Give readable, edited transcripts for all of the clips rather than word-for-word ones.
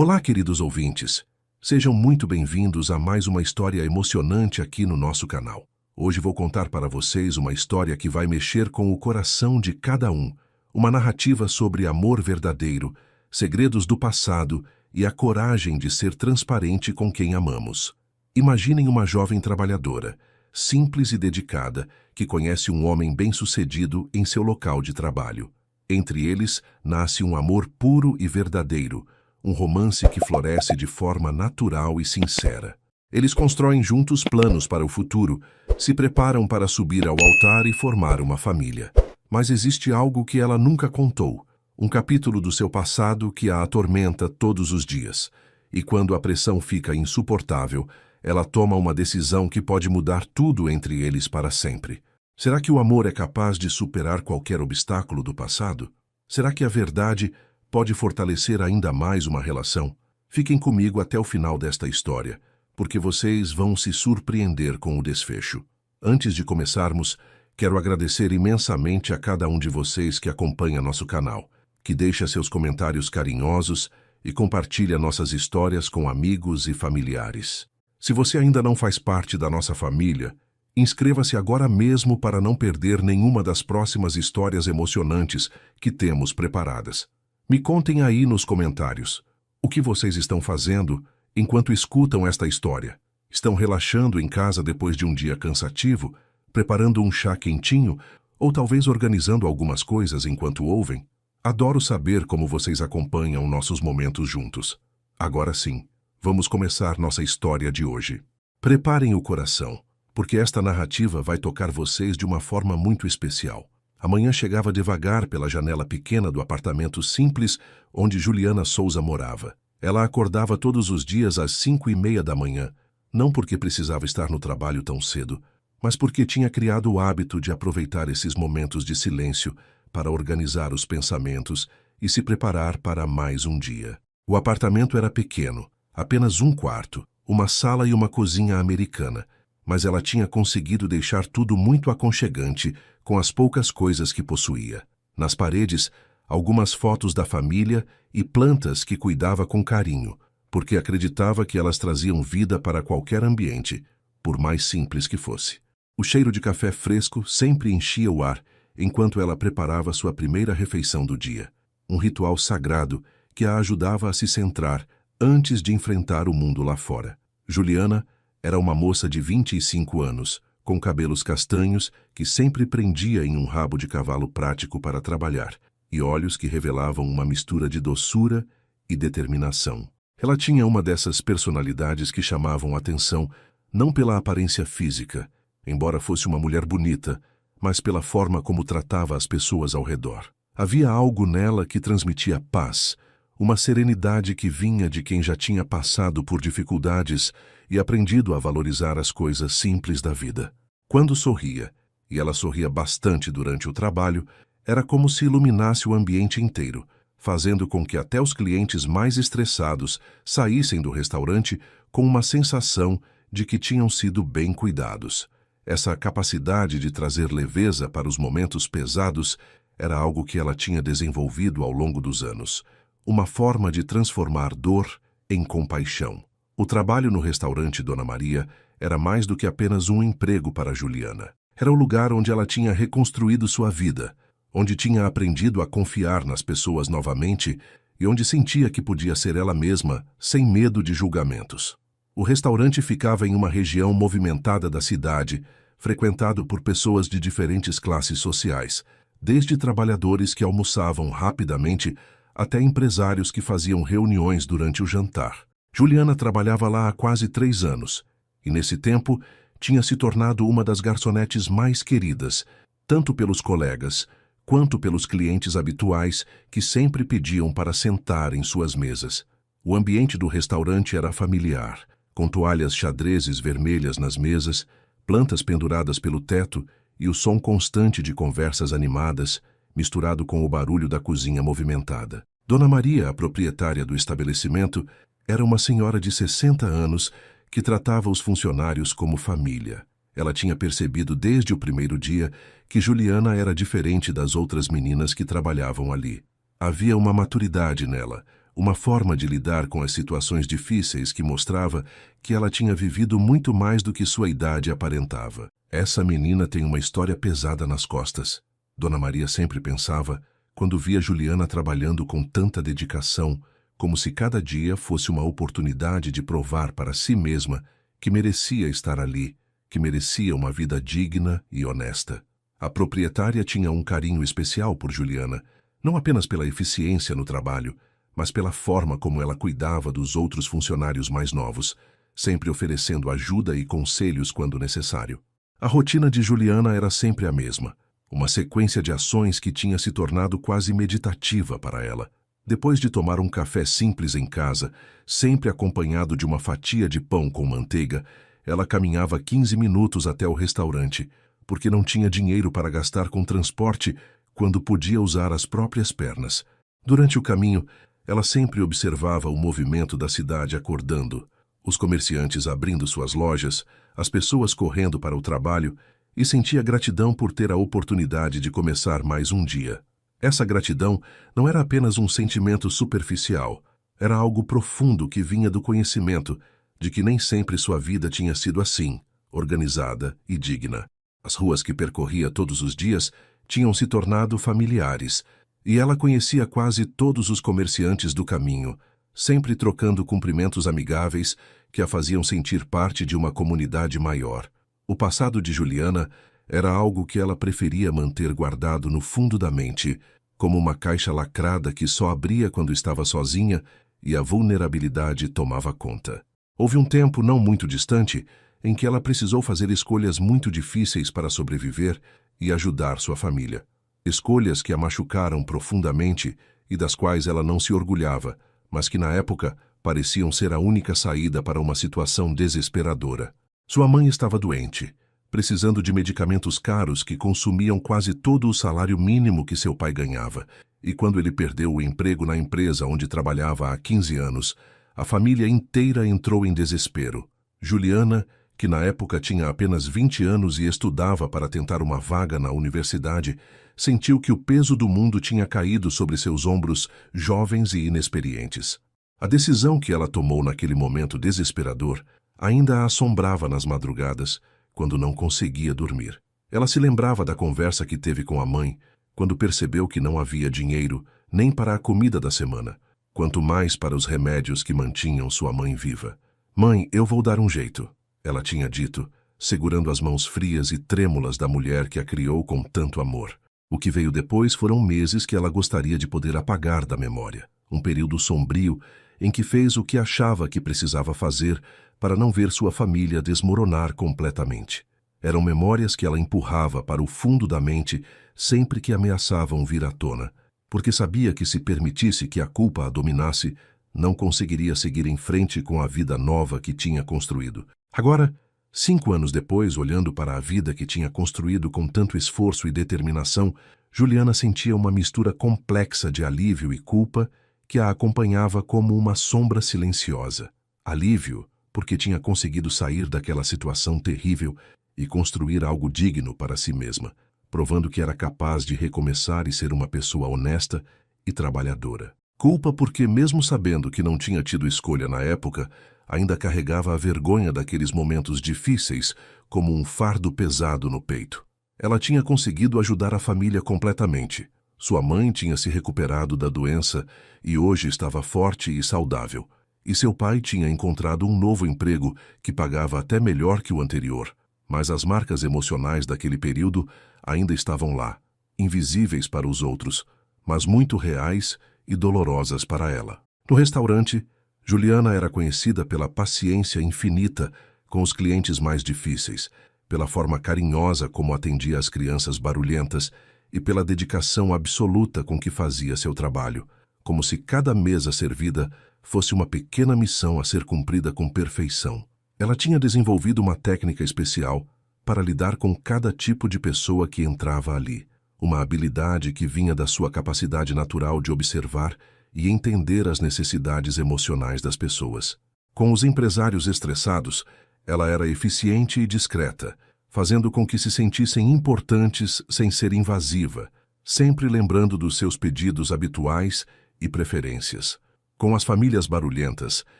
Olá, queridos ouvintes. Sejam muito bem-vindos a mais uma história emocionante aqui no nosso canal. Hoje vou contar para vocês uma história que vai mexer com o coração de cada um. Uma narrativa sobre amor verdadeiro, segredos do passado e a coragem de ser transparente com quem amamos. Imaginem uma jovem trabalhadora, simples e dedicada, que conhece um homem bem-sucedido em seu local de trabalho. Entre eles, nasce um amor puro e verdadeiro, um romance que floresce de forma natural e sincera. Eles constroem juntos planos para o futuro, se preparam para subir ao altar e formar uma família. Mas existe algo que ela nunca contou, um capítulo do seu passado que a atormenta todos os dias. E quando a pressão fica insuportável, ela toma uma decisão que pode mudar tudo entre eles para sempre. Será que o amor é capaz de superar qualquer obstáculo do passado? Será que a verdade pode fortalecer ainda mais uma relação? Fiquem comigo até o final desta história, porque vocês vão se surpreender com o desfecho. Antes de começarmos, quero agradecer imensamente a cada um de vocês que acompanha nosso canal, que deixa seus comentários carinhosos e compartilha nossas histórias com amigos e familiares. Se você ainda não faz parte da nossa família, inscreva-se agora mesmo para não perder nenhuma das próximas histórias emocionantes que temos preparadas. Me contem aí nos comentários o que vocês estão fazendo enquanto escutam esta história. Estão relaxando em casa depois de um dia cansativo, preparando um chá quentinho ou talvez organizando algumas coisas enquanto ouvem? Adoro saber como vocês acompanham nossos momentos juntos. Agora sim, vamos começar nossa história de hoje. Preparem o coração, porque esta narrativa vai tocar vocês de uma forma muito especial. A manhã chegava devagar pela janela pequena do apartamento simples onde Juliana Souza morava. Ela acordava todos os dias às 5:30 da manhã, não porque precisava estar no trabalho tão cedo, mas porque tinha criado o hábito de aproveitar esses momentos de silêncio para organizar os pensamentos e se preparar para mais um dia. O apartamento era pequeno, apenas um quarto, uma sala e uma cozinha americana, mas ela tinha conseguido deixar tudo muito aconchegante com as poucas coisas que possuía. Nas paredes, algumas fotos da família e plantas que cuidava com carinho, porque acreditava que elas traziam vida para qualquer ambiente, por mais simples que fosse. O cheiro de café fresco sempre enchia o ar enquanto ela preparava sua primeira refeição do dia, um ritual sagrado que a ajudava a se centrar antes de enfrentar o mundo lá fora. Juliana era uma moça de 25 anos, com cabelos castanhos que sempre prendia em um rabo de cavalo prático para trabalhar, e olhos que revelavam uma mistura de doçura e determinação. Ela tinha uma dessas personalidades que chamavam atenção não pela aparência física, embora fosse uma mulher bonita, mas pela forma como tratava as pessoas ao redor. Havia algo nela que transmitia paz, uma serenidade que vinha de quem já tinha passado por dificuldades e aprendido a valorizar as coisas simples da vida. Quando sorria, e ela sorria bastante durante o trabalho, era como se iluminasse o ambiente inteiro, fazendo com que até os clientes mais estressados saíssem do restaurante com uma sensação de que tinham sido bem cuidados. Essa capacidade de trazer leveza para os momentos pesados era algo que ela tinha desenvolvido ao longo dos anos, uma forma de transformar dor em compaixão. O trabalho no restaurante Dona Maria era mais do que apenas um emprego para Juliana. Era o lugar onde ela tinha reconstruído sua vida, onde tinha aprendido a confiar nas pessoas novamente e onde sentia que podia ser ela mesma, sem medo de julgamentos. O restaurante ficava em uma região movimentada da cidade, frequentado por pessoas de diferentes classes sociais, desde trabalhadores que almoçavam rapidamente até empresários que faziam reuniões durante o jantar. Juliana trabalhava lá há quase 3 anos, e nesse tempo tinha se tornado uma das garçonetes mais queridas, tanto pelos colegas quanto pelos clientes habituais que sempre pediam para sentar em suas mesas. O ambiente do restaurante era familiar, com toalhas xadrezes vermelhas nas mesas, plantas penduradas pelo teto e o som constante de conversas animadas, misturado com o barulho da cozinha movimentada. Dona Maria, a proprietária do estabelecimento, era uma senhora de 60 anos que tratava os funcionários como família. Ela tinha percebido desde o primeiro dia que Juliana era diferente das outras meninas que trabalhavam ali. Havia uma maturidade nela, uma forma de lidar com as situações difíceis que mostrava que ela tinha vivido muito mais do que sua idade aparentava. Essa menina tem uma história pesada nas costas. Dona Maria sempre pensava, quando via Juliana trabalhando com tanta dedicação, como se cada dia fosse uma oportunidade de provar para si mesma que merecia estar ali, que merecia uma vida digna e honesta. A proprietária tinha um carinho especial por Juliana, não apenas pela eficiência no trabalho, mas pela forma como ela cuidava dos outros funcionários mais novos, sempre oferecendo ajuda e conselhos quando necessário. A rotina de Juliana era sempre a mesma, uma sequência de ações que tinha se tornado quase meditativa para ela. Depois de tomar um café simples em casa, sempre acompanhado de uma fatia de pão com manteiga, ela caminhava 15 minutos até o restaurante, porque não tinha dinheiro para gastar com transporte quando podia usar as próprias pernas. Durante o caminho, ela sempre observava o movimento da cidade acordando, os comerciantes abrindo suas lojas, as pessoas correndo para o trabalho, e sentia gratidão por ter a oportunidade de começar mais um dia. Essa gratidão não era apenas um sentimento superficial, era algo profundo que vinha do conhecimento de que nem sempre sua vida tinha sido assim, organizada e digna. As ruas que percorria todos os dias tinham se tornado familiares, e ela conhecia quase todos os comerciantes do caminho, sempre trocando cumprimentos amigáveis que a faziam sentir parte de uma comunidade maior. O passado de Juliana era algo que ela preferia manter guardado no fundo da mente, como uma caixa lacrada que só abria quando estava sozinha e a vulnerabilidade tomava conta. Houve um tempo não muito distante em que ela precisou fazer escolhas muito difíceis para sobreviver e ajudar sua família. Escolhas que a machucaram profundamente e das quais ela não se orgulhava, mas que na época pareciam ser a única saída para uma situação desesperadora. Sua mãe estava doente, precisando de medicamentos caros que consumiam quase todo o salário mínimo que seu pai ganhava, e quando ele perdeu o emprego na empresa onde trabalhava há 15 anos, a família inteira entrou em desespero. Juliana, que na época tinha apenas 20 anos e estudava para tentar uma vaga na universidade, sentiu que o peso do mundo tinha caído sobre seus ombros jovens e inexperientes. A decisão que ela tomou naquele momento desesperador ainda a assombrava nas madrugadas, quando não conseguia dormir. Ela se lembrava da conversa que teve com a mãe, quando percebeu que não havia dinheiro nem para a comida da semana, quanto mais para os remédios que mantinham sua mãe viva. "Mãe, eu vou dar um jeito", ela tinha dito, segurando as mãos frias e trêmulas da mulher que a criou com tanto amor. O que veio depois foram meses que ela gostaria de poder apagar da memória. Um período sombrio em que fez o que achava que precisava fazer para não ver sua família desmoronar completamente. Eram memórias que ela empurrava para o fundo da mente sempre que ameaçavam vir à tona, porque sabia que se permitisse que a culpa a dominasse, não conseguiria seguir em frente com a vida nova que tinha construído. Agora, 5 anos depois, olhando para a vida que tinha construído com tanto esforço e determinação, Juliana sentia uma mistura complexa de alívio e culpa que a acompanhava como uma sombra silenciosa. Alívio, porque tinha conseguido sair daquela situação terrível e construir algo digno para si mesma, provando que era capaz de recomeçar e ser uma pessoa honesta e trabalhadora. Culpa porque, mesmo sabendo que não tinha tido escolha na época, ainda carregava a vergonha daqueles momentos difíceis como um fardo pesado no peito. Ela tinha conseguido ajudar a família completamente. Sua mãe tinha se recuperado da doença e hoje estava forte e saudável. E seu pai tinha encontrado um novo emprego que pagava até melhor que o anterior. Mas as marcas emocionais daquele período ainda estavam lá, invisíveis para os outros, mas muito reais e dolorosas para ela. No restaurante, Juliana era conhecida pela paciência infinita com os clientes mais difíceis, pela forma carinhosa como atendia as crianças barulhentas e pela dedicação absoluta com que fazia seu trabalho, como se cada mesa servida fosse uma pequena missão a ser cumprida com perfeição. Ela tinha desenvolvido uma técnica especial para lidar com cada tipo de pessoa que entrava ali, uma habilidade que vinha da sua capacidade natural de observar e entender as necessidades emocionais das pessoas. Com os empresários estressados, ela era eficiente e discreta, fazendo com que se sentissem importantes sem ser invasiva, sempre lembrando dos seus pedidos habituais e preferências. Com as famílias barulhentas,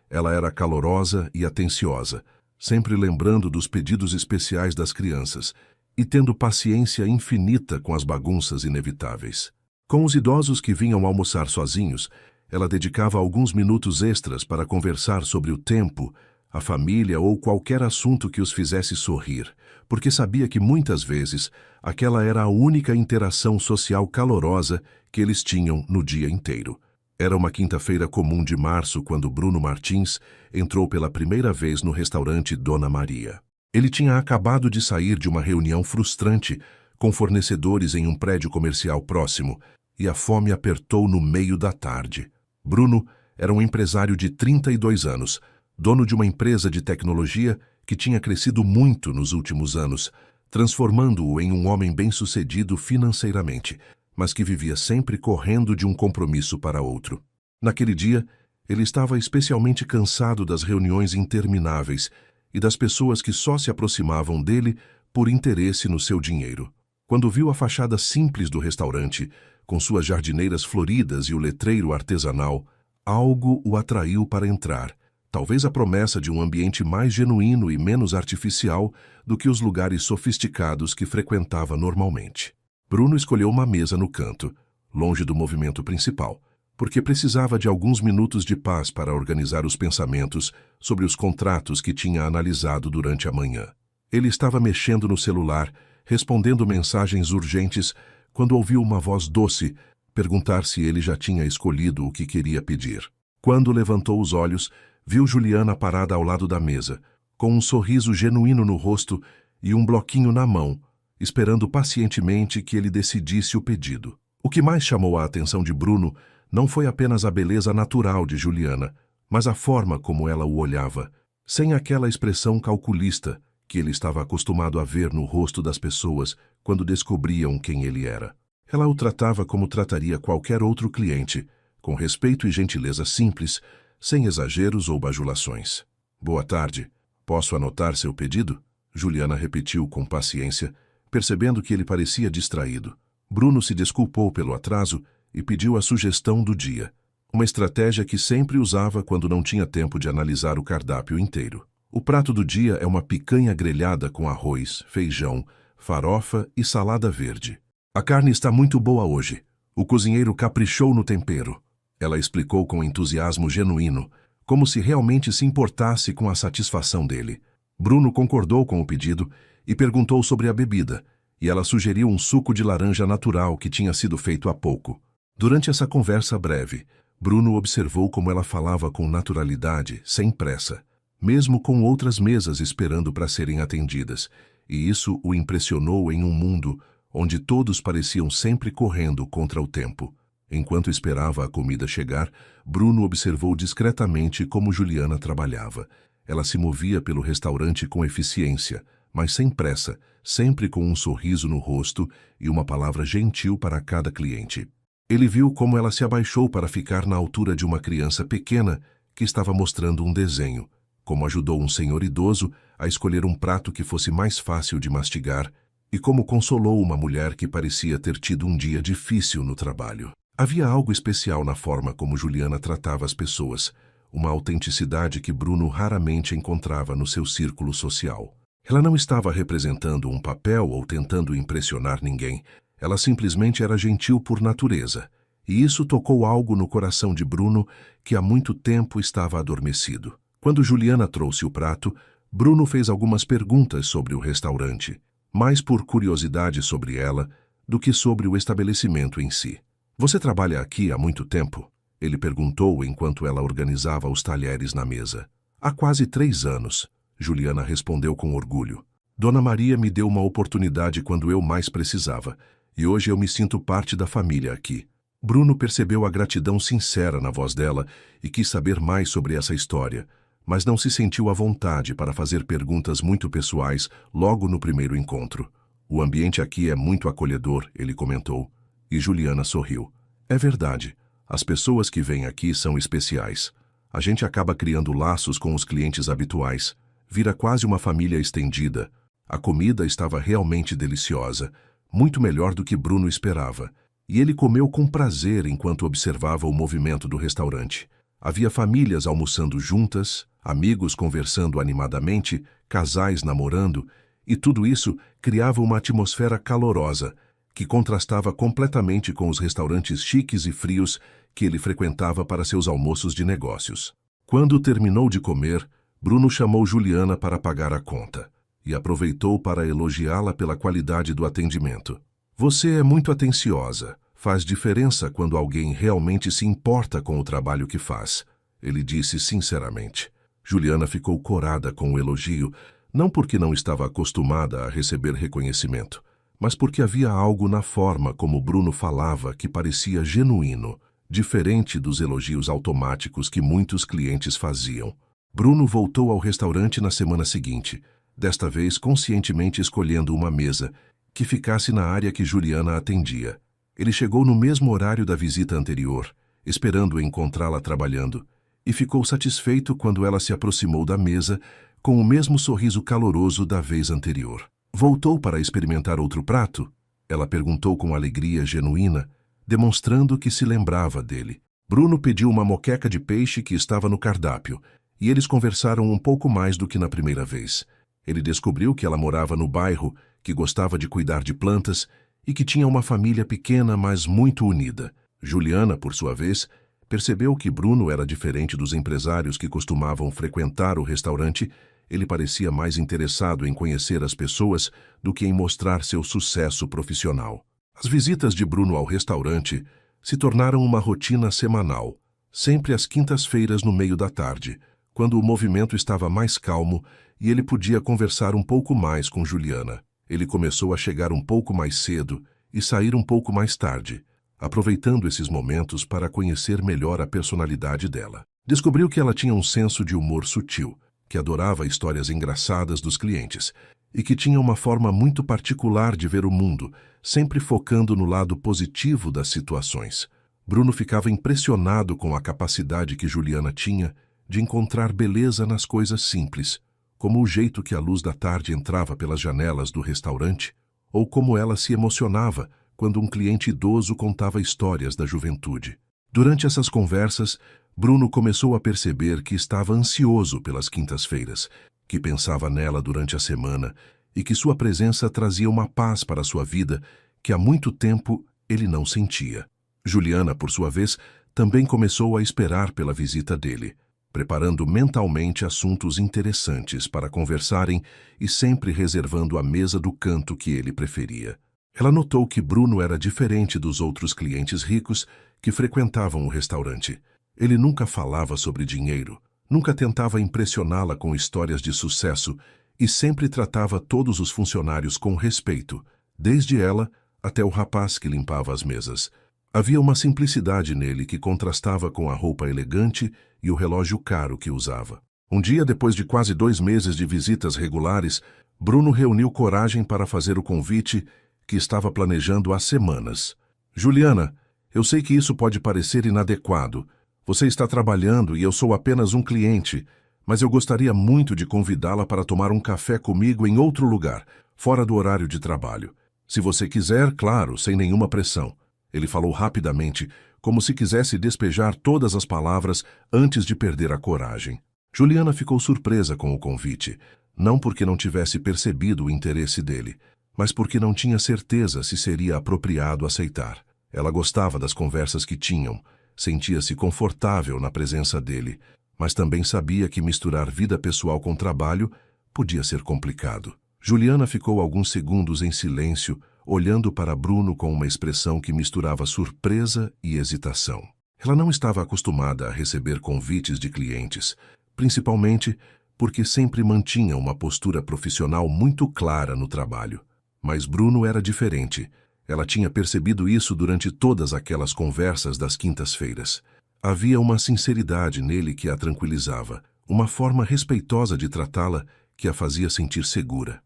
ela era calorosa e atenciosa, sempre lembrando dos pedidos especiais das crianças e tendo paciência infinita com as bagunças inevitáveis. Com os idosos que vinham almoçar sozinhos, ela dedicava alguns minutos extras para conversar sobre o tempo, a família ou qualquer assunto que os fizesse sorrir, porque sabia que muitas vezes aquela era a única interação social calorosa que eles tinham no dia inteiro. Era uma quinta-feira comum de março quando Bruno Martins entrou pela primeira vez no restaurante Dona Maria. Ele tinha acabado de sair de uma reunião frustrante com fornecedores em um prédio comercial próximo e a fome apertou no meio da tarde. Bruno era um empresário de 32 anos, dono de uma empresa de tecnologia que tinha crescido muito nos últimos anos, transformando-o em um homem bem-sucedido financeiramente, mas que vivia sempre correndo de um compromisso para outro. Naquele dia, ele estava especialmente cansado das reuniões intermináveis e das pessoas que só se aproximavam dele por interesse no seu dinheiro. Quando viu a fachada simples do restaurante, com suas jardineiras floridas e o letreiro artesanal, algo o atraiu para entrar, talvez a promessa de um ambiente mais genuíno e menos artificial do que os lugares sofisticados que frequentava normalmente. Bruno escolheu uma mesa no canto, longe do movimento principal, porque precisava de alguns minutos de paz para organizar os pensamentos sobre os contratos que tinha analisado durante a manhã. Ele estava mexendo no celular, respondendo mensagens urgentes, quando ouviu uma voz doce perguntar se ele já tinha escolhido o que queria pedir. Quando levantou os olhos, viu Juliana parada ao lado da mesa, com um sorriso genuíno no rosto e um bloquinho na mão, esperando pacientemente que ele decidisse o pedido. O que mais chamou a atenção de Bruno não foi apenas a beleza natural de Juliana, mas a forma como ela o olhava, sem aquela expressão calculista que ele estava acostumado a ver no rosto das pessoas quando descobriam quem ele era. Ela o tratava como trataria qualquer outro cliente, com respeito e gentileza simples, sem exageros ou bajulações. "Boa tarde. Posso anotar seu pedido?" Juliana repetiu com paciência, percebendo que ele parecia distraído. Bruno se desculpou pelo atraso e pediu a sugestão do dia, uma estratégia que sempre usava quando não tinha tempo de analisar o cardápio inteiro. O prato do dia é uma picanha grelhada com arroz, feijão, farofa e salada verde. "A carne está muito boa hoje. O cozinheiro caprichou no tempero", ela explicou com entusiasmo genuíno, como se realmente se importasse com a satisfação dele. Bruno concordou com o pedido e perguntou sobre a bebida, e ela sugeriu um suco de laranja natural que tinha sido feito há pouco. Durante essa conversa breve, Bruno observou como ela falava com naturalidade, sem pressa, mesmo com outras mesas esperando para serem atendidas, e isso o impressionou em um mundo onde todos pareciam sempre correndo contra o tempo. Enquanto esperava a comida chegar, Bruno observou discretamente como Juliana trabalhava. Ela se movia pelo restaurante com eficiência, mas sem pressa, sempre com um sorriso no rosto e uma palavra gentil para cada cliente. Ele viu como ela se abaixou para ficar na altura de uma criança pequena que estava mostrando um desenho, como ajudou um senhor idoso a escolher um prato que fosse mais fácil de mastigar e como consolou uma mulher que parecia ter tido um dia difícil no trabalho. Havia algo especial na forma como Juliana tratava as pessoas, uma autenticidade que Bruno raramente encontrava no seu círculo social. Ela não estava representando um papel ou tentando impressionar ninguém. Ela simplesmente era gentil por natureza, e isso tocou algo no coração de Bruno que há muito tempo estava adormecido. Quando Juliana trouxe o prato, Bruno fez algumas perguntas sobre o restaurante, mais por curiosidade sobre ela do que sobre o estabelecimento em si. "Você trabalha aqui há muito tempo?" ele perguntou enquanto ela organizava os talheres na mesa. "Há quase 3 anos", Juliana respondeu com orgulho. "Dona Maria me deu uma oportunidade quando eu mais precisava, e hoje eu me sinto parte da família aqui." Bruno percebeu a gratidão sincera na voz dela e quis saber mais sobre essa história, mas não se sentiu à vontade para fazer perguntas muito pessoais logo no primeiro encontro. "O ambiente aqui é muito acolhedor", ele comentou, e Juliana sorriu. "É verdade. As pessoas que vêm aqui são especiais. A gente acaba criando laços com os clientes habituais. Vira quase uma família estendida. A comida estava realmente deliciosa, muito melhor do que Bruno esperava, e ele comeu com prazer enquanto observava o movimento do restaurante. Havia famílias almoçando juntas, amigos conversando animadamente, casais namorando, e tudo isso criava uma atmosfera calorosa, que contrastava completamente com os restaurantes chiques e frios que ele frequentava para seus almoços de negócios. Quando terminou de comer, Bruno chamou Juliana para pagar a conta e aproveitou para elogiá-la pela qualidade do atendimento. Você é muito atenciosa. Faz diferença quando alguém realmente se importa com o trabalho que faz, ele disse sinceramente. Juliana ficou corada com o elogio, não porque não estava acostumada a receber reconhecimento, mas porque havia algo na forma como Bruno falava que parecia genuíno, diferente dos elogios automáticos que muitos clientes faziam. Bruno voltou ao restaurante na semana seguinte, desta vez conscientemente escolhendo uma mesa que ficasse na área que Juliana atendia. Ele chegou no mesmo horário da visita anterior, esperando encontrá-la trabalhando, e ficou satisfeito quando ela se aproximou da mesa com o mesmo sorriso caloroso da vez anterior. Voltou para experimentar outro prato? Ela perguntou com alegria genuína, demonstrando que se lembrava dele. Bruno pediu uma moqueca de peixe que estava no cardápio, e eles conversaram um pouco mais do que na primeira vez. Ele descobriu que ela morava no bairro, que gostava de cuidar de plantas e que tinha uma família pequena, mas muito unida. Juliana, por sua vez, percebeu que Bruno era diferente dos empresários que costumavam frequentar o restaurante. Ele parecia mais interessado em conhecer as pessoas do que em mostrar seu sucesso profissional. As visitas de Bruno ao restaurante se tornaram uma rotina semanal, sempre às quintas-feiras no meio da tarde, quando o movimento estava mais calmo e ele podia conversar um pouco mais com Juliana. Ele começou a chegar um pouco mais cedo e sair um pouco mais tarde, aproveitando esses momentos para conhecer melhor a personalidade dela. Descobriu que ela tinha um senso de humor sutil, que adorava histórias engraçadas dos clientes e que tinha uma forma muito particular de ver o mundo, sempre focando no lado positivo das situações. Bruno ficava impressionado com a capacidade que Juliana tinha de encontrar beleza nas coisas simples, como o jeito que a luz da tarde entrava pelas janelas do restaurante, ou como ela se emocionava quando um cliente idoso contava histórias da juventude. Durante essas conversas, Bruno começou a perceber que estava ansioso pelas quintas-feiras, que pensava nela durante a semana e que sua presença trazia uma paz para sua vida que há muito tempo ele não sentia. Juliana, por sua vez, também começou a esperar pela visita dele, preparando mentalmente assuntos interessantes para conversarem e sempre reservando a mesa do canto que ele preferia. Ela notou que Bruno era diferente dos outros clientes ricos que frequentavam o restaurante. Ele nunca falava sobre dinheiro, nunca tentava impressioná-la com histórias de sucesso e sempre tratava todos os funcionários com respeito, desde ela até o rapaz que limpava as mesas. Havia uma simplicidade nele que contrastava com a roupa elegante e o relógio caro que usava. Um dia, depois de quase 2 meses de visitas regulares, Bruno reuniu coragem para fazer o convite que estava planejando há semanas. Juliana, eu sei que isso pode parecer inadequado. Você está trabalhando e eu sou apenas um cliente, mas eu gostaria muito de convidá-la para tomar um café comigo em outro lugar, fora do horário de trabalho. Se você quiser, claro, sem nenhuma pressão. Ele falou rapidamente, como se quisesse despejar todas as palavras antes de perder a coragem. Juliana ficou surpresa com o convite, não porque não tivesse percebido o interesse dele, mas porque não tinha certeza se seria apropriado aceitar. Ela gostava das conversas que tinham, sentia-se confortável na presença dele, mas também sabia que misturar vida pessoal com trabalho podia ser complicado. Juliana ficou alguns segundos em silêncio, olhando para Bruno com uma expressão que misturava surpresa e hesitação. Ela não estava acostumada a receber convites de clientes, principalmente porque sempre mantinha uma postura profissional muito clara no trabalho. Mas Bruno era diferente. Ela tinha percebido isso durante todas aquelas conversas das quintas-feiras. Havia uma sinceridade nele que a tranquilizava, uma forma respeitosa de tratá-la que a fazia sentir segura.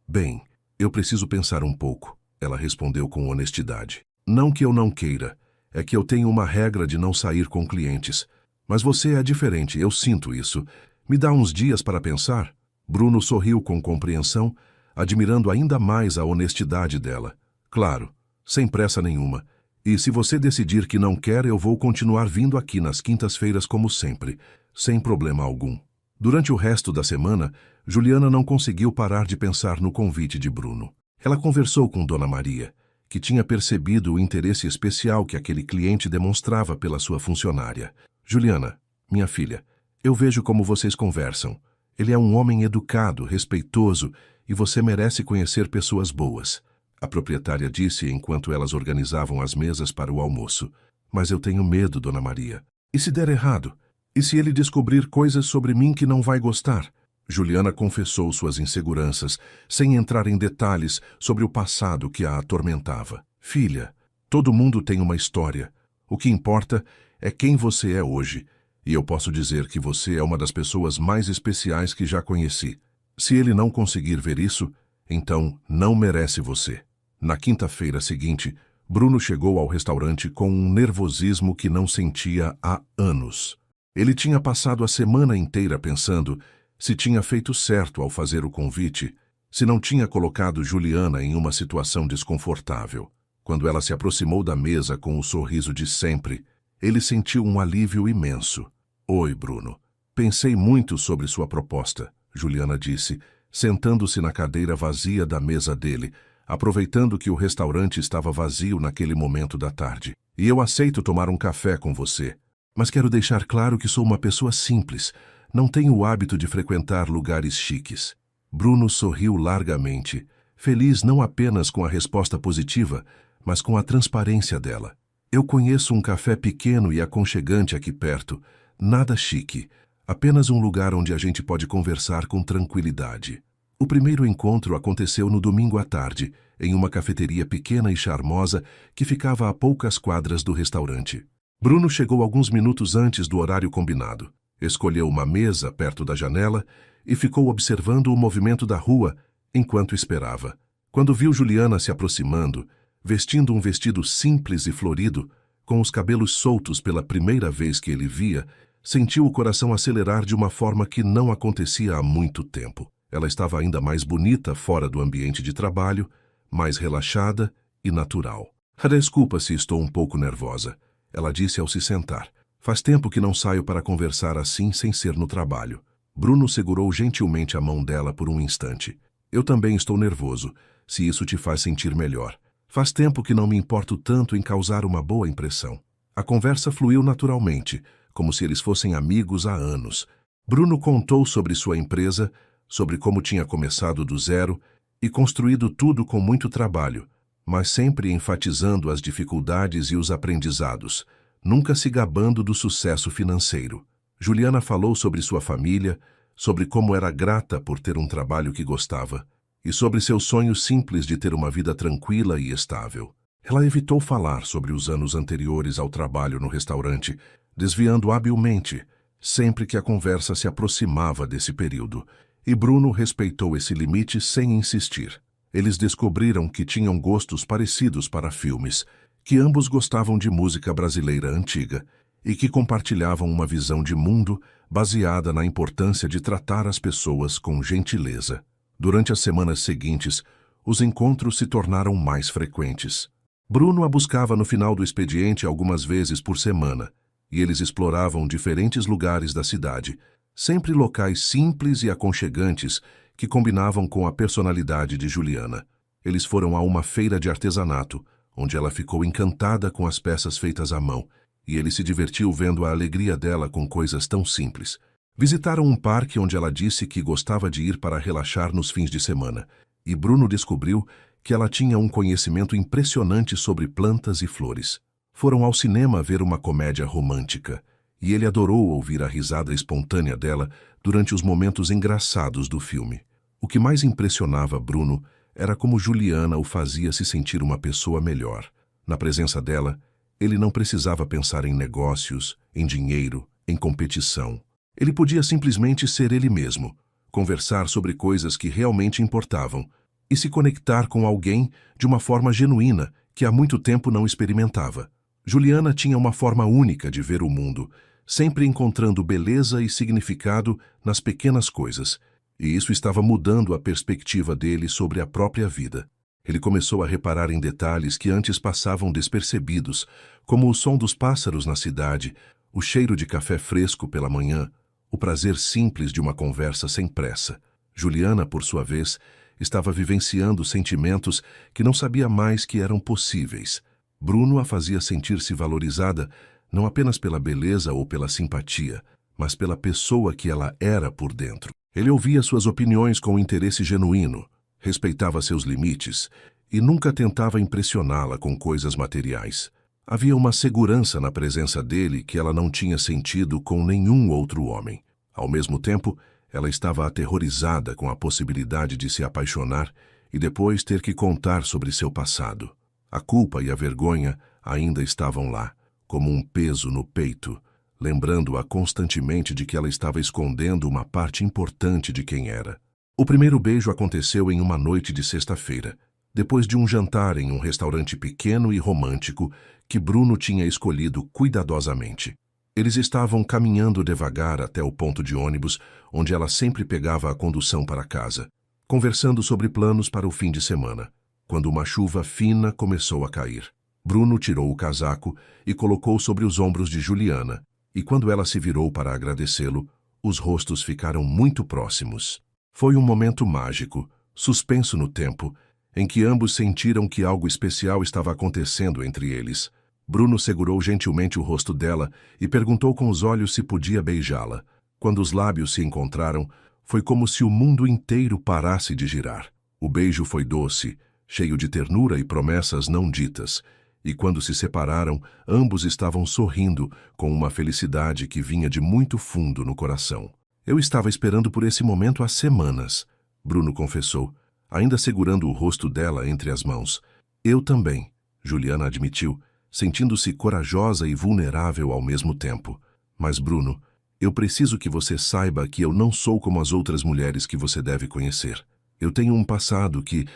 Bem, eu preciso pensar um pouco, ela respondeu com honestidade. Não que eu não queira, é que eu tenho uma regra de não sair com clientes. Mas você é diferente, eu sinto isso. Me dá uns dias para pensar? Bruno sorriu com compreensão, admirando ainda mais a honestidade dela. Claro, sem pressa nenhuma. E se você decidir que não quer, eu vou continuar vindo aqui nas quintas-feiras como sempre, sem problema algum. Durante o resto da semana, Juliana não conseguiu parar de pensar no convite de Bruno. Ela conversou com Dona Maria, que tinha percebido o interesse especial que aquele cliente demonstrava pela sua funcionária. Juliana, minha filha, eu vejo como vocês conversam. Ele é um homem educado, respeitoso, e você merece conhecer pessoas boas. A proprietária disse enquanto elas organizavam as mesas para o almoço. Mas eu tenho medo, Dona Maria. E se der errado? E se ele descobrir coisas sobre mim que não vai gostar? Juliana confessou suas inseguranças, sem entrar em detalhes sobre o passado que a atormentava. Filha, todo mundo tem uma história. O que importa é quem você é hoje. E eu posso dizer que você é uma das pessoas mais especiais que já conheci. Se ele não conseguir ver isso, então não merece você. Na quinta-feira seguinte, Bruno chegou ao restaurante com um nervosismo que não sentia há anos. Ele tinha passado a semana inteira pensando se tinha feito certo ao fazer o convite, se não tinha colocado Juliana em uma situação desconfortável. Quando ela se aproximou da mesa com o sorriso de sempre, ele sentiu um alívio imenso. Oi, Bruno. Pensei muito sobre sua proposta, Juliana disse, sentando-se na cadeira vazia da mesa dele, aproveitando que o restaurante estava vazio naquele momento da tarde. E eu aceito tomar um café com você. Mas quero deixar claro que sou uma pessoa simples. Não tenho o hábito de frequentar lugares chiques. Bruno sorriu largamente, feliz não apenas com a resposta positiva, mas com a transparência dela. Eu conheço um café pequeno e aconchegante aqui perto. Nada chique. Apenas um lugar onde a gente pode conversar com tranquilidade. O primeiro encontro aconteceu no domingo à tarde, em uma cafeteria pequena e charmosa que ficava a poucas quadras do restaurante. Bruno chegou alguns minutos antes do horário combinado. Escolheu uma mesa perto da janela e ficou observando o movimento da rua enquanto esperava. Quando viu Juliana se aproximando, vestindo um vestido simples e florido, com os cabelos soltos pela primeira vez que ele via, sentiu o coração acelerar de uma forma que não acontecia há muito tempo. Ela estava ainda mais bonita fora do ambiente de trabalho, mais relaxada e natural. Desculpa se estou um pouco nervosa, ela disse ao se sentar. Faz tempo que não saio para conversar assim sem ser no trabalho. Bruno segurou gentilmente a mão dela por um instante. Eu também estou nervoso, se isso te faz sentir melhor. Faz tempo que não me importo tanto em causar uma boa impressão. A conversa fluiu naturalmente, como se eles fossem amigos há anos. Bruno contou sobre sua empresa, sobre como tinha começado do zero e construído tudo com muito trabalho, mas sempre enfatizando as dificuldades e os aprendizados, nunca se gabando do sucesso financeiro. Juliana falou sobre sua família, sobre como era grata por ter um trabalho que gostava, e sobre seu sonho simples de ter uma vida tranquila e estável. Ela evitou falar sobre os anos anteriores ao trabalho no restaurante, desviando habilmente, sempre que a conversa se aproximava desse período, e Bruno respeitou esse limite sem insistir. Eles descobriram que tinham gostos parecidos para filmes, que ambos gostavam de música brasileira antiga e que compartilhavam uma visão de mundo baseada na importância de tratar as pessoas com gentileza. Durante as semanas seguintes, os encontros se tornaram mais frequentes. Bruno a buscava no final do expediente algumas vezes por semana, e eles exploravam diferentes lugares da cidade, sempre locais simples e aconchegantes que combinavam com a personalidade de Juliana. Eles foram a uma feira de artesanato, onde ela ficou encantada com as peças feitas à mão, e ele se divertiu vendo a alegria dela com coisas tão simples. Visitaram um parque onde ela disse que gostava de ir para relaxar nos fins de semana, e Bruno descobriu que ela tinha um conhecimento impressionante sobre plantas e flores. Foram ao cinema ver uma comédia romântica, e ele adorou ouvir a risada espontânea dela durante os momentos engraçados do filme. O que mais impressionava Bruno era como Juliana o fazia se sentir uma pessoa melhor. Na presença dela, ele não precisava pensar em negócios, em dinheiro, em competição. Ele podia simplesmente ser ele mesmo, conversar sobre coisas que realmente importavam e se conectar com alguém de uma forma genuína que há muito tempo não experimentava. Juliana tinha uma forma única de ver o mundo, sempre encontrando beleza e significado nas pequenas coisas, e isso estava mudando a perspectiva dele sobre a própria vida. Ele começou a reparar em detalhes que antes passavam despercebidos, como o som dos pássaros na cidade, o cheiro de café fresco pela manhã, o prazer simples de uma conversa sem pressa. Juliana, por sua vez, estava vivenciando sentimentos que não sabia mais que eram possíveis. Bruno a fazia sentir-se valorizada não apenas pela beleza ou pela simpatia, mas pela pessoa que ela era por dentro. Ele ouvia suas opiniões com interesse genuíno, respeitava seus limites e nunca tentava impressioná-la com coisas materiais. Havia uma segurança na presença dele que ela não tinha sentido com nenhum outro homem. Ao mesmo tempo, ela estava aterrorizada com a possibilidade de se apaixonar e depois ter que contar sobre seu passado. A culpa e a vergonha ainda estavam lá, como um peso no peito, lembrando-a constantemente de que ela estava escondendo uma parte importante de quem era. O primeiro beijo aconteceu em uma noite de sexta-feira, depois de um jantar em um restaurante pequeno e romântico que Bruno tinha escolhido cuidadosamente. Eles estavam caminhando devagar até o ponto de ônibus, onde ela sempre pegava a condução para casa, conversando sobre planos para o fim de semana, quando uma chuva fina começou a cair. Bruno tirou o casaco e colocou sobre os ombros de Juliana, e quando ela se virou para agradecê-lo, os rostos ficaram muito próximos. Foi um momento mágico, suspenso no tempo, em que ambos sentiram que algo especial estava acontecendo entre eles. Bruno segurou gentilmente o rosto dela e perguntou com os olhos se podia beijá-la. Quando os lábios se encontraram, foi como se o mundo inteiro parasse de girar. O beijo foi doce, cheio de ternura e promessas não ditas, e quando se separaram, ambos estavam sorrindo com uma felicidade que vinha de muito fundo no coração. Eu estava esperando por esse momento há semanas, Bruno confessou, ainda segurando o rosto dela entre as mãos. Eu também, Juliana admitiu, sentindo-se corajosa e vulnerável ao mesmo tempo. Mas, Bruno, eu preciso que você saiba que eu não sou como as outras mulheres que você deve conhecer. Eu tenho um passado que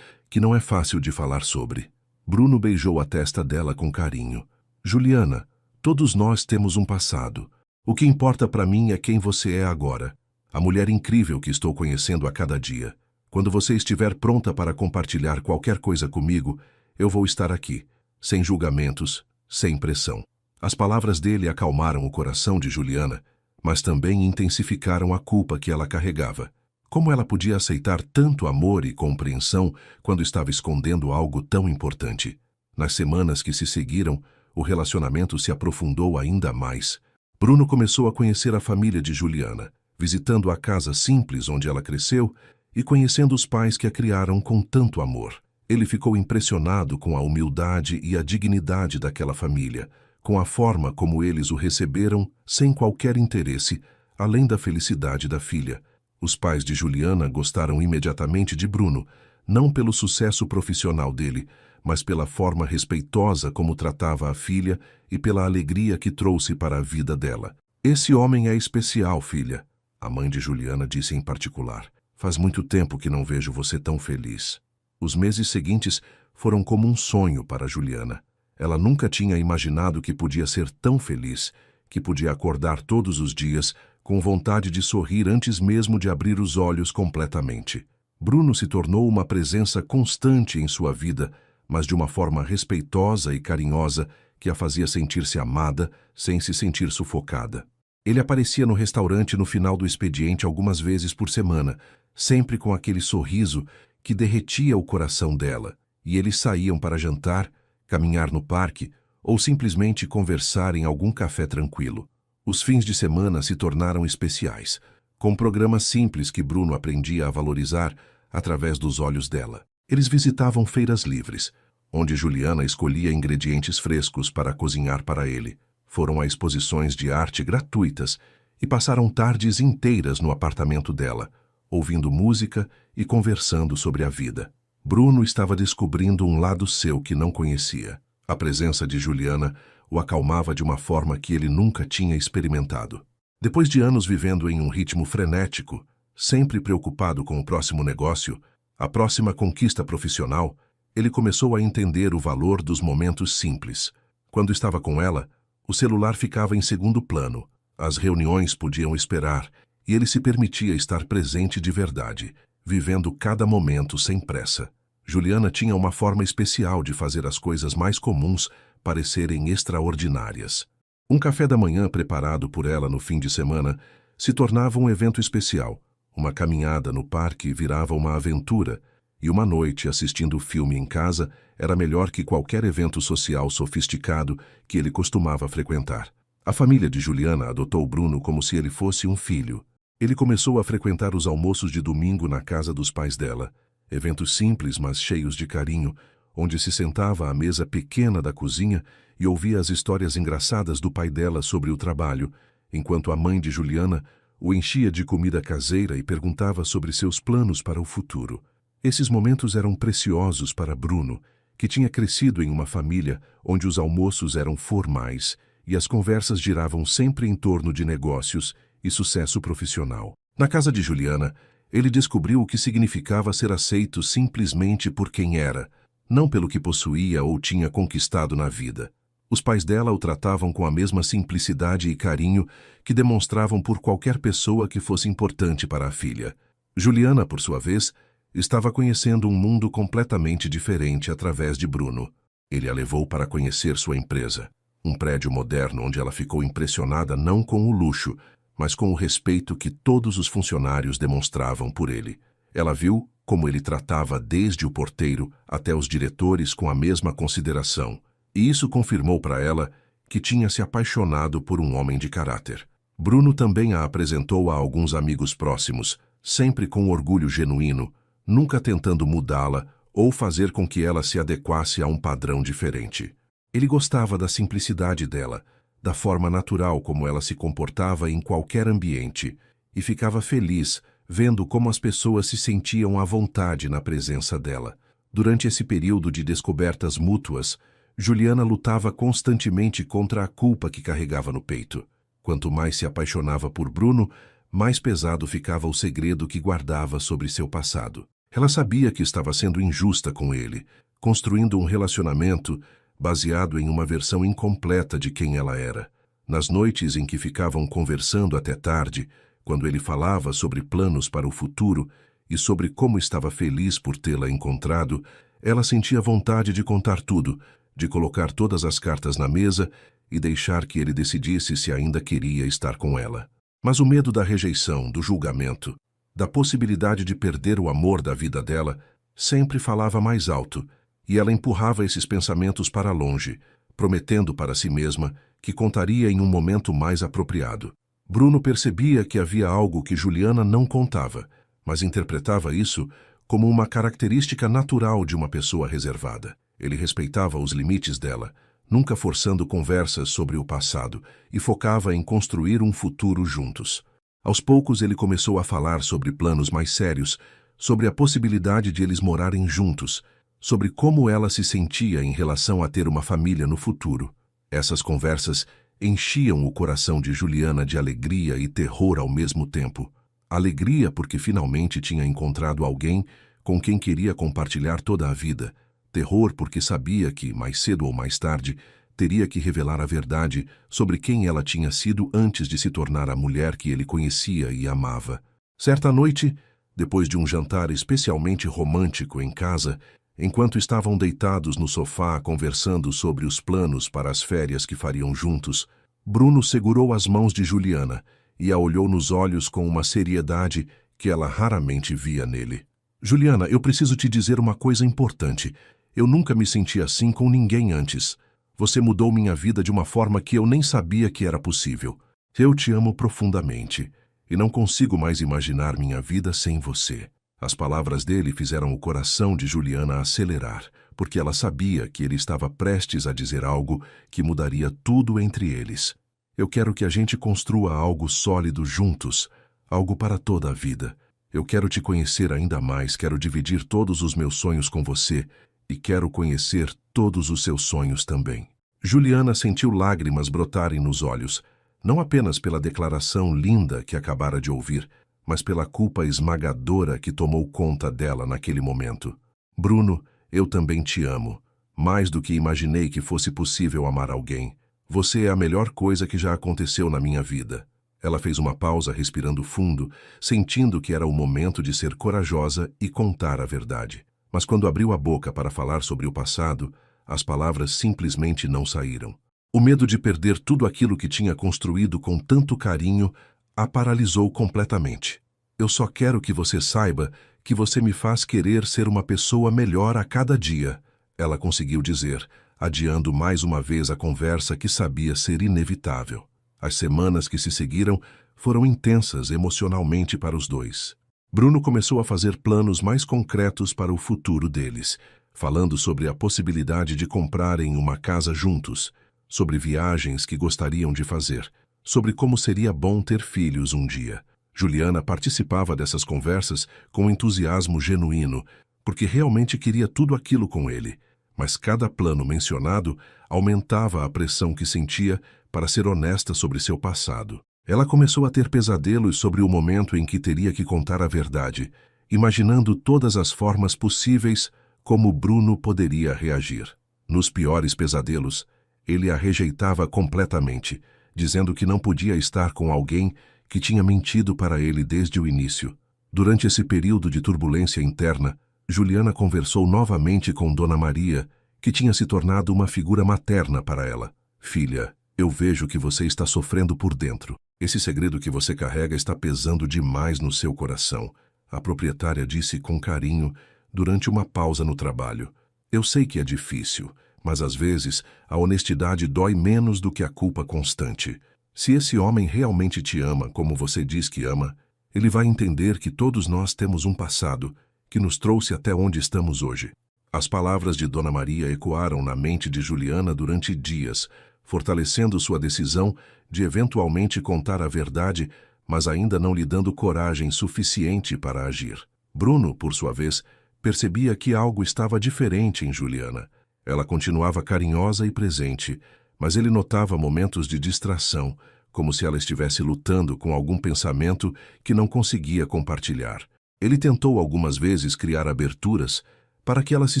não é fácil de falar sobre. Bruno beijou a testa dela com carinho. Juliana, todos nós temos um passado. O que importa para mim é quem você é agora, a mulher incrível que estou conhecendo a cada dia. Quando você estiver pronta para compartilhar qualquer coisa comigo, eu vou estar aqui, sem julgamentos, sem pressão. As palavras dele acalmaram o coração de Juliana, mas também intensificaram a culpa que ela carregava. Como ela podia aceitar tanto amor e compreensão quando estava escondendo algo tão importante? Nas semanas que se seguiram, o relacionamento se aprofundou ainda mais. Bruno começou a conhecer a família de Juliana, visitando a casa simples onde ela cresceu e conhecendo os pais que a criaram com tanto amor. Ele ficou impressionado com a humildade e a dignidade daquela família, com a forma como eles o receberam sem qualquer interesse, além da felicidade da filha. Os pais de Juliana gostaram imediatamente de Bruno, não pelo sucesso profissional dele, mas pela forma respeitosa como tratava a filha e pela alegria que trouxe para a vida dela. Esse homem é especial, filha, a mãe de Juliana disse em particular. Faz muito tempo que não vejo você tão feliz. Os meses seguintes foram como um sonho para Juliana. Ela nunca tinha imaginado que podia ser tão feliz, que podia acordar todos os dias com vontade de sorrir antes mesmo de abrir os olhos completamente. Bruno se tornou uma presença constante em sua vida, mas de uma forma respeitosa e carinhosa que a fazia sentir-se amada sem se sentir sufocada. Ele aparecia no restaurante no final do expediente algumas vezes por semana, sempre com aquele sorriso que derretia o coração dela, e eles saíam para jantar, caminhar no parque ou simplesmente conversar em algum café tranquilo. Os fins de semana se tornaram especiais, com programas simples que Bruno aprendia a valorizar através dos olhos dela. Eles visitavam feiras livres, onde Juliana escolhia ingredientes frescos para cozinhar para ele. Foram a exposições de arte gratuitas e passaram tardes inteiras no apartamento dela, ouvindo música e conversando sobre a vida. Bruno estava descobrindo um lado seu que não conhecia. A presença de Juliana o acalmava de uma forma que ele nunca tinha experimentado. Depois de anos vivendo em um ritmo frenético, sempre preocupado com o próximo negócio, a próxima conquista profissional, ele começou a entender o valor dos momentos simples. Quando estava com ela, o celular ficava em segundo plano, as reuniões podiam esperar e ele se permitia estar presente de verdade, vivendo cada momento sem pressa. Juliana tinha uma forma especial de fazer as coisas mais comuns parecerem extraordinárias. Um café da manhã preparado por ela no fim de semana se tornava um evento especial. Uma caminhada no parque virava uma aventura, e uma noite assistindo o filme em casa era melhor que qualquer evento social sofisticado que ele costumava frequentar. A família de Juliana adotou Bruno como se ele fosse um filho. Ele começou a frequentar os almoços de domingo na casa dos pais dela, eventos simples, mas cheios de carinho, onde se sentava à mesa pequena da cozinha e ouvia as histórias engraçadas do pai dela sobre o trabalho, enquanto a mãe de Juliana o enchia de comida caseira e perguntava sobre seus planos para o futuro. Esses momentos eram preciosos para Bruno, que tinha crescido em uma família onde os almoços eram formais e as conversas giravam sempre em torno de negócios e sucesso profissional. Na casa de Juliana, ele descobriu o que significava ser aceito simplesmente por quem era, não pelo que possuía ou tinha conquistado na vida. Os pais dela o tratavam com a mesma simplicidade e carinho que demonstravam por qualquer pessoa que fosse importante para a filha. Juliana, por sua vez, estava conhecendo um mundo completamente diferente através de Bruno. Ele a levou para conhecer sua empresa, um prédio moderno onde ela ficou impressionada não com o luxo, mas com o respeito que todos os funcionários demonstravam por ele. Ela viu como ele tratava desde o porteiro até os diretores com a mesma consideração, e isso confirmou para ela que tinha se apaixonado por um homem de caráter. Bruno também a apresentou a alguns amigos próximos, sempre com orgulho genuíno, nunca tentando mudá-la ou fazer com que ela se adequasse a um padrão diferente. Ele gostava da simplicidade dela, da forma natural como ela se comportava em qualquer ambiente, e ficava feliz vendo como as pessoas se sentiam à vontade na presença dela. Durante esse período de descobertas mútuas, Juliana lutava constantemente contra a culpa que carregava no peito. Quanto mais se apaixonava por Bruno, mais pesado ficava o segredo que guardava sobre seu passado. Ela sabia que estava sendo injusta com ele, construindo um relacionamento baseado em uma versão incompleta de quem ela era. Nas noites em que ficavam conversando até tarde, quando ele falava sobre planos para o futuro e sobre como estava feliz por tê-la encontrado, ela sentia vontade de contar tudo, de colocar todas as cartas na mesa e deixar que ele decidisse se ainda queria estar com ela. Mas o medo da rejeição, do julgamento, da possibilidade de perder o amor da vida dela, sempre falava mais alto, e ela empurrava esses pensamentos para longe, prometendo para si mesma que contaria em um momento mais apropriado. Bruno percebia que havia algo que Juliana não contava, mas interpretava isso como uma característica natural de uma pessoa reservada. Ele respeitava os limites dela, nunca forçando conversas sobre o passado, e focava em construir um futuro juntos. Aos poucos ele começou a falar sobre planos mais sérios, sobre a possibilidade de eles morarem juntos, sobre como ela se sentia em relação a ter uma família no futuro. Essas conversas enchiam o coração de Juliana de alegria e terror ao mesmo tempo. Alegria porque finalmente tinha encontrado alguém com quem queria compartilhar toda a vida. Terror porque sabia que, mais cedo ou mais tarde, teria que revelar a verdade sobre quem ela tinha sido antes de se tornar a mulher que ele conhecia e amava. Certa noite, depois de um jantar especialmente romântico em casa, enquanto estavam deitados no sofá conversando sobre os planos para as férias que fariam juntos, Bruno segurou as mãos de Juliana e a olhou nos olhos com uma seriedade que ela raramente via nele. Juliana, eu preciso te dizer uma coisa importante. Eu nunca me senti assim com ninguém antes. Você mudou minha vida de uma forma que eu nem sabia que era possível. Eu te amo profundamente e não consigo mais imaginar minha vida sem você. As palavras dele fizeram o coração de Juliana acelerar, porque ela sabia que ele estava prestes a dizer algo que mudaria tudo entre eles. Eu quero que a gente construa algo sólido juntos, algo para toda a vida. Eu quero te conhecer ainda mais, quero dividir todos os meus sonhos com você e quero conhecer todos os seus sonhos também. Juliana sentiu lágrimas brotarem nos olhos, não apenas pela declaração linda que acabara de ouvir, mas pela culpa esmagadora que tomou conta dela naquele momento. Bruno, eu também te amo, mais do que imaginei que fosse possível amar alguém. Você é a melhor coisa que já aconteceu na minha vida. Ela fez uma pausa respirando fundo, sentindo que era o momento de ser corajosa e contar a verdade. Mas quando abriu a boca para falar sobre o passado, as palavras simplesmente não saíram. O medo de perder tudo aquilo que tinha construído com tanto carinho a paralisou completamente. Eu só quero que você saiba que você me faz querer ser uma pessoa melhor a cada dia, ela conseguiu dizer, adiando mais uma vez a conversa que sabia ser inevitável. As semanas que se seguiram foram intensas emocionalmente para os dois. Bruno começou a fazer planos mais concretos para o futuro deles, falando sobre a possibilidade de comprarem uma casa juntos, sobre viagens que gostariam de fazer, sobre como seria bom ter filhos um dia. Juliana participava dessas conversas com entusiasmo genuíno, porque realmente queria tudo aquilo com ele, mas cada plano mencionado aumentava a pressão que sentia para ser honesta sobre seu passado. Ela começou a ter pesadelos sobre o momento em que teria que contar a verdade, imaginando todas as formas possíveis como Bruno poderia reagir. Nos piores pesadelos, ele a rejeitava completamente, dizendo que não podia estar com alguém que tinha mentido para ele desde o início. Durante esse período de turbulência interna, Juliana conversou novamente com Dona Maria, que tinha se tornado uma figura materna para ela. Filha, eu vejo que você está sofrendo por dentro. Esse segredo que você carrega está pesando demais no seu coração, a proprietária disse com carinho durante uma pausa no trabalho. Eu sei que é difícil, mas às vezes a honestidade dói menos do que a culpa constante. Se esse homem realmente te ama como você diz que ama, ele vai entender que todos nós temos um passado que nos trouxe até onde estamos hoje. As palavras de Dona Maria ecoaram na mente de Juliana durante dias, fortalecendo sua decisão de eventualmente contar a verdade, mas ainda não lhe dando coragem suficiente para agir. Bruno, por sua vez, percebia que algo estava diferente em Juliana. Ela continuava carinhosa e presente, mas ele notava momentos de distração, como se ela estivesse lutando com algum pensamento que não conseguia compartilhar. Ele tentou algumas vezes criar aberturas para que ela se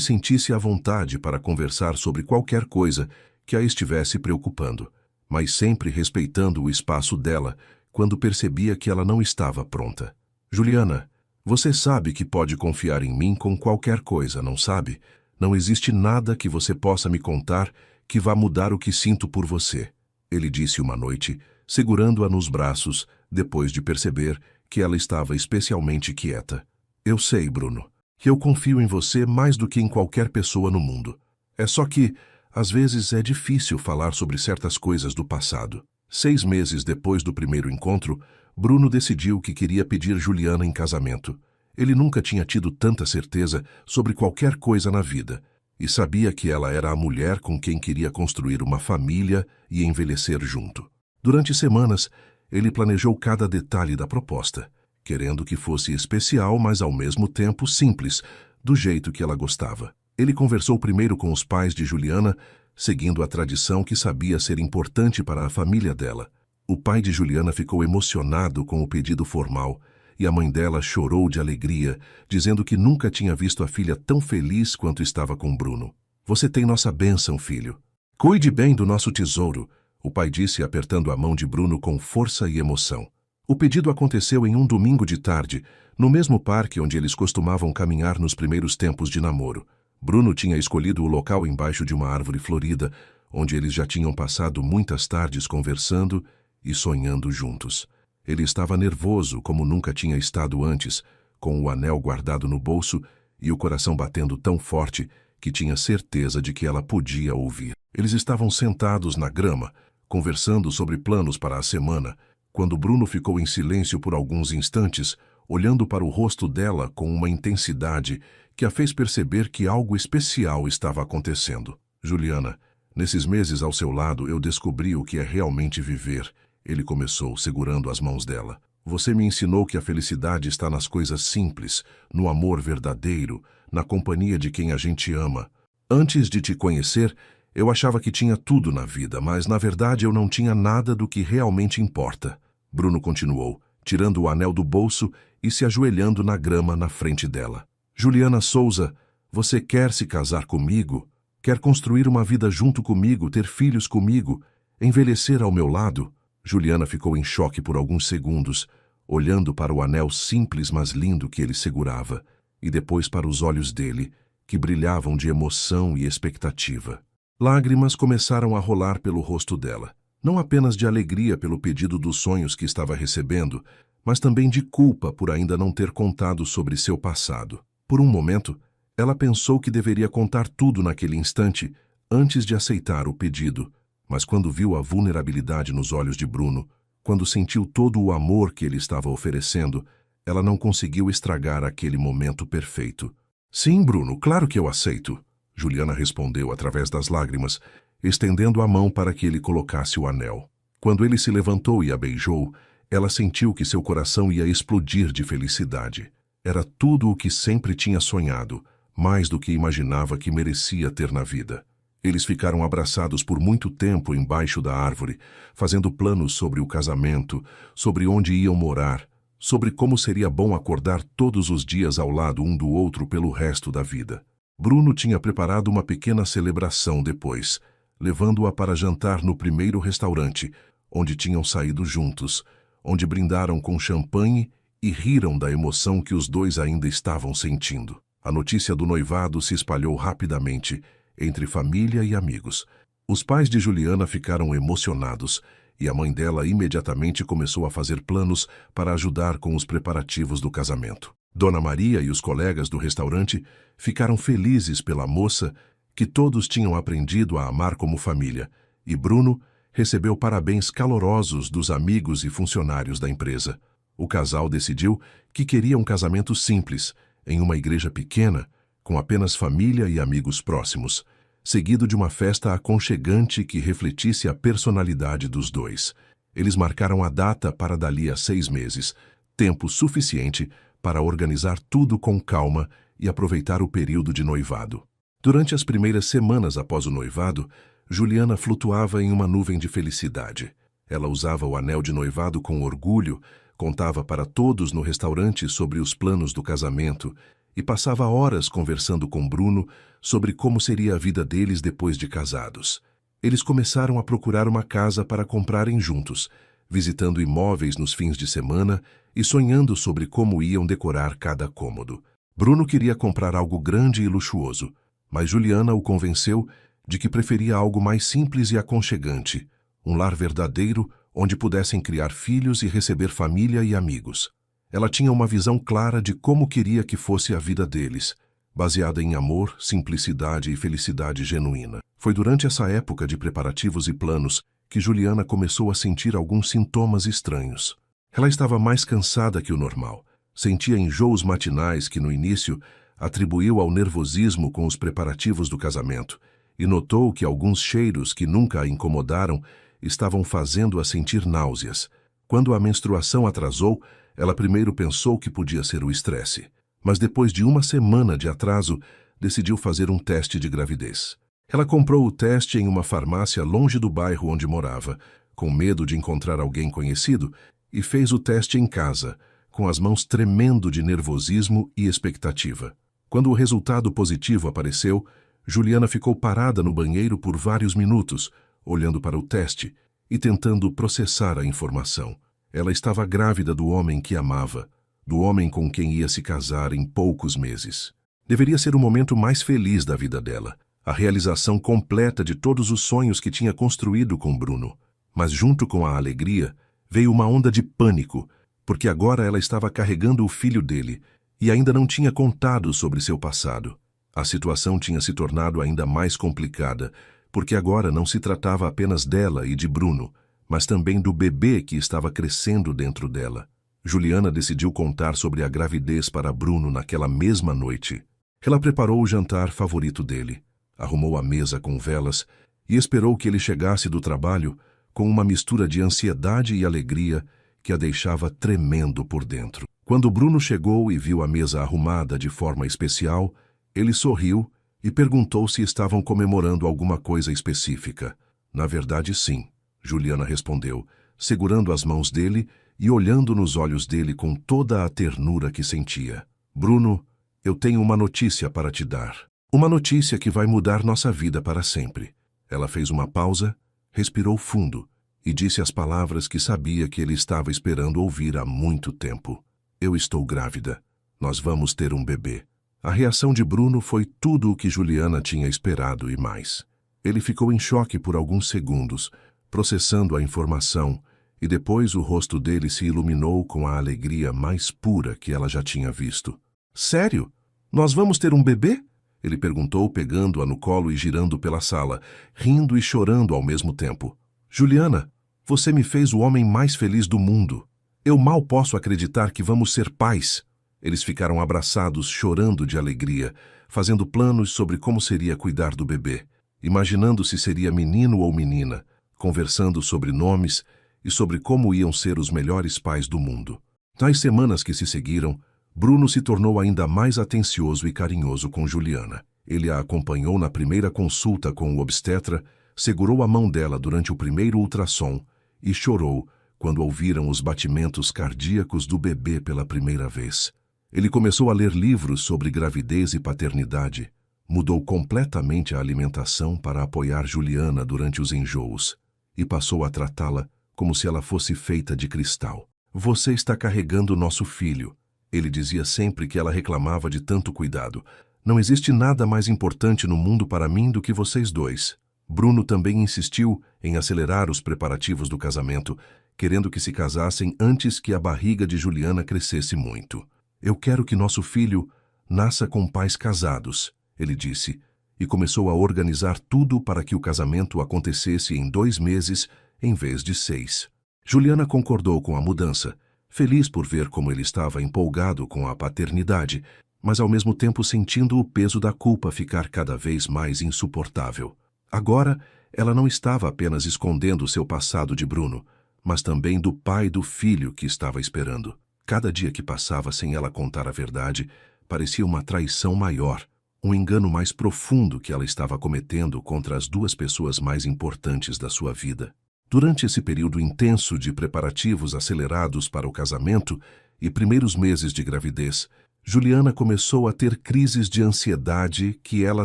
sentisse à vontade para conversar sobre qualquer coisa que a estivesse preocupando, mas sempre respeitando o espaço dela quando percebia que ela não estava pronta. Juliana, você sabe que pode confiar em mim com qualquer coisa, não sabe? Não existe nada que você possa me contar que vá mudar o que sinto por você, ele disse uma noite, segurando-a nos braços, depois de perceber que ela estava especialmente quieta. Eu sei, Bruno, que eu confio em você mais do que em qualquer pessoa no mundo. É só que, às vezes, é difícil falar sobre certas coisas do passado. 6 meses depois do primeiro encontro, Bruno decidiu que queria pedir Juliana em casamento. Ele nunca tinha tido tanta certeza sobre qualquer coisa na vida, e sabia que ela era a mulher com quem queria construir uma família e envelhecer junto. Durante semanas, ele planejou cada detalhe da proposta, querendo que fosse especial, mas ao mesmo tempo simples, do jeito que ela gostava. Ele conversou primeiro com os pais de Juliana, seguindo a tradição que sabia ser importante para a família dela. O pai de Juliana ficou emocionado com o pedido formal, e a mãe dela chorou de alegria, dizendo que nunca tinha visto a filha tão feliz quanto estava com Bruno. Você tem nossa bênção, filho. Cuide bem do nosso tesouro, o pai disse apertando a mão de Bruno com força e emoção. O pedido aconteceu em um domingo de tarde, no mesmo parque onde eles costumavam caminhar nos primeiros tempos de namoro. Bruno tinha escolhido o local embaixo de uma árvore florida, onde eles já tinham passado muitas tardes conversando e sonhando juntos. Ele estava nervoso como nunca tinha estado antes, com o anel guardado no bolso e o coração batendo tão forte que tinha certeza de que ela podia ouvir. Eles estavam sentados na grama, conversando sobre planos para a semana, quando Bruno ficou em silêncio por alguns instantes, olhando para o rosto dela com uma intensidade que a fez perceber que algo especial estava acontecendo. Juliana, nesses meses ao seu lado eu descobri o que é realmente viver. Ele começou, segurando as mãos dela. Você me ensinou que a felicidade está nas coisas simples, no amor verdadeiro, na companhia de quem a gente ama. Antes de te conhecer, eu achava que tinha tudo na vida, mas na verdade eu não tinha nada do que realmente importa. Bruno continuou, tirando o anel do bolso e se ajoelhando na grama na frente dela. Juliana Souza, você quer se casar comigo? Quer construir uma vida junto comigo, ter filhos comigo, envelhecer ao meu lado? Juliana ficou em choque por alguns segundos, olhando para o anel simples mas lindo que ele segurava. e depois para os olhos dele, que brilhavam de emoção e expectativa. Lágrimas começaram a rolar pelo rosto dela, não apenas de alegria pelo pedido dos sonhos que estava recebendo, mas também de culpa por ainda não ter contado sobre seu passado. Por um momento, ela pensou que deveria contar tudo naquele instante, antes de aceitar o pedido, mas quando viu a vulnerabilidade nos olhos de Bruno, quando sentiu todo o amor que ele estava oferecendo, ela não conseguiu estragar aquele momento perfeito. Sim, Bruno, claro que eu aceito, Juliana respondeu através das lágrimas, estendendo a mão para que ele colocasse o anel. Quando ele se levantou e a beijou, ela sentiu que seu coração ia explodir de felicidade. Era tudo o que sempre tinha sonhado, mais do que imaginava que merecia ter na vida. Eles ficaram abraçados por muito tempo embaixo da árvore, fazendo planos sobre o casamento, sobre onde iam morar, sobre como seria bom acordar todos os dias ao lado um do outro pelo resto da vida. Bruno tinha preparado uma pequena celebração depois, levando-a para jantar no primeiro restaurante, onde tinham saído juntos, onde brindaram com champanhe e riram da emoção que os dois ainda estavam sentindo. A notícia do noivado se espalhou rapidamente entre família e amigos. Os pais de Juliana ficaram emocionados e a mãe dela imediatamente começou a fazer planos para ajudar com os preparativos do casamento. Dona Maria e os colegas do restaurante ficaram felizes pela moça que todos tinham aprendido a amar como família, e Bruno recebeu parabéns calorosos dos amigos e funcionários da empresa. O casal decidiu que queria um casamento simples, em uma igreja pequena, com apenas família e amigos próximos, seguido de uma festa aconchegante que refletisse a personalidade dos dois. Eles marcaram a data para dali a 6 meses, tempo suficiente para organizar tudo com calma e aproveitar o período de noivado. Durante as primeiras semanas após o noivado, Juliana flutuava em uma nuvem de felicidade. Ela usava o anel de noivado com orgulho, contava para todos no restaurante sobre os planos do casamento e passava horas conversando com Bruno sobre como seria a vida deles depois de casados. Eles começaram a procurar uma casa para comprarem juntos, visitando imóveis nos fins de semana e sonhando sobre como iam decorar cada cômodo. Bruno queria comprar algo grande e luxuoso, mas Juliana o convenceu de que preferia algo mais simples e aconchegante, um lar verdadeiro onde pudessem criar filhos e receber família e amigos. Ela tinha uma visão clara de como queria que fosse a vida deles, baseada em amor, simplicidade e felicidade genuína. Foi durante essa época de preparativos e planos que Juliana começou a sentir alguns sintomas estranhos. Ela estava mais cansada que o normal, sentia enjoos matinais que no início atribuiu ao nervosismo com os preparativos do casamento e notou que alguns cheiros que nunca a incomodaram estavam fazendo-a sentir náuseas. Quando a menstruação atrasou, ela primeiro pensou que podia ser o estresse, mas depois de uma semana de atraso, decidiu fazer um teste de gravidez. Ela comprou o teste em uma farmácia longe do bairro onde morava, com medo de encontrar alguém conhecido, e fez o teste em casa, com as mãos tremendo de nervosismo e expectativa. Quando o resultado positivo apareceu, Juliana ficou parada no banheiro por vários minutos, olhando para o teste e tentando processar a informação. Ela estava grávida do homem que amava, do homem com quem ia se casar em poucos meses. Deveria ser o momento mais feliz da vida dela, a realização completa de todos os sonhos que tinha construído com Bruno. Mas junto com a alegria, veio uma onda de pânico, porque agora ela estava carregando o filho dele e ainda não tinha contado sobre seu passado. A situação tinha se tornado ainda mais complicada, porque agora não se tratava apenas dela e de Bruno, mas também do bebê que estava crescendo dentro dela. Juliana decidiu contar sobre a gravidez para Bruno naquela mesma noite. Ela preparou o jantar favorito dele, arrumou a mesa com velas e esperou que ele chegasse do trabalho com uma mistura de ansiedade e alegria que a deixava tremendo por dentro. Quando Bruno chegou e viu a mesa arrumada de forma especial, ele sorriu e perguntou se estavam comemorando alguma coisa específica. Na verdade, sim, Juliana respondeu, segurando as mãos dele e olhando nos olhos dele com toda a ternura que sentia. Bruno, eu tenho uma notícia para te dar. Uma notícia que vai mudar nossa vida para sempre. Ela fez uma pausa, respirou fundo e disse as palavras que sabia que ele estava esperando ouvir há muito tempo. Eu estou grávida. Nós vamos ter um bebê. A reação de Bruno foi tudo o que Juliana tinha esperado e mais. Ele ficou em choque por alguns segundos, processando a informação, e depois o rosto dele se iluminou com a alegria mais pura que ela já tinha visto. Sério? Nós vamos ter um bebê? Ele perguntou, pegando-a no colo e girando pela sala, rindo e chorando ao mesmo tempo. Juliana, você me fez o homem mais feliz do mundo. Eu mal posso acreditar que vamos ser pais. Eles ficaram abraçados, chorando de alegria, fazendo planos sobre como seria cuidar do bebê, imaginando se seria menino ou menina, conversando sobre nomes e sobre como iam ser os melhores pais do mundo. Nas semanas que se seguiram, Bruno se tornou ainda mais atencioso e carinhoso com Juliana. Ele a acompanhou na primeira consulta com o obstetra, segurou a mão dela durante o primeiro ultrassom e chorou quando ouviram os batimentos cardíacos do bebê pela primeira vez. Ele começou a ler livros sobre gravidez e paternidade, mudou completamente a alimentação para apoiar Juliana durante os enjoos e passou a tratá-la como se ela fosse feita de cristal. Você está carregando nosso filho. Ele dizia sempre que ela reclamava de tanto cuidado. Não existe nada mais importante no mundo para mim do que vocês dois. Bruno também insistiu em acelerar os preparativos do casamento, querendo que se casassem antes que a barriga de Juliana crescesse muito. Eu quero que nosso filho nasça com pais casados, ele disse, e começou a organizar tudo para que o casamento acontecesse em 2 meses em vez de 6. Juliana concordou com a mudança, feliz por ver como ele estava empolgado com a paternidade, mas ao mesmo tempo sentindo o peso da culpa ficar cada vez mais insuportável. Agora, ela não estava apenas escondendo seu passado de Bruno, mas também do pai do filho que estava esperando. Cada dia que passava sem ela contar a verdade, parecia uma traição maior, um engano mais profundo que ela estava cometendo contra as 2 pessoas mais importantes da sua vida. Durante esse período intenso de preparativos acelerados para o casamento e primeiros meses de gravidez, Juliana começou a ter crises de ansiedade que ela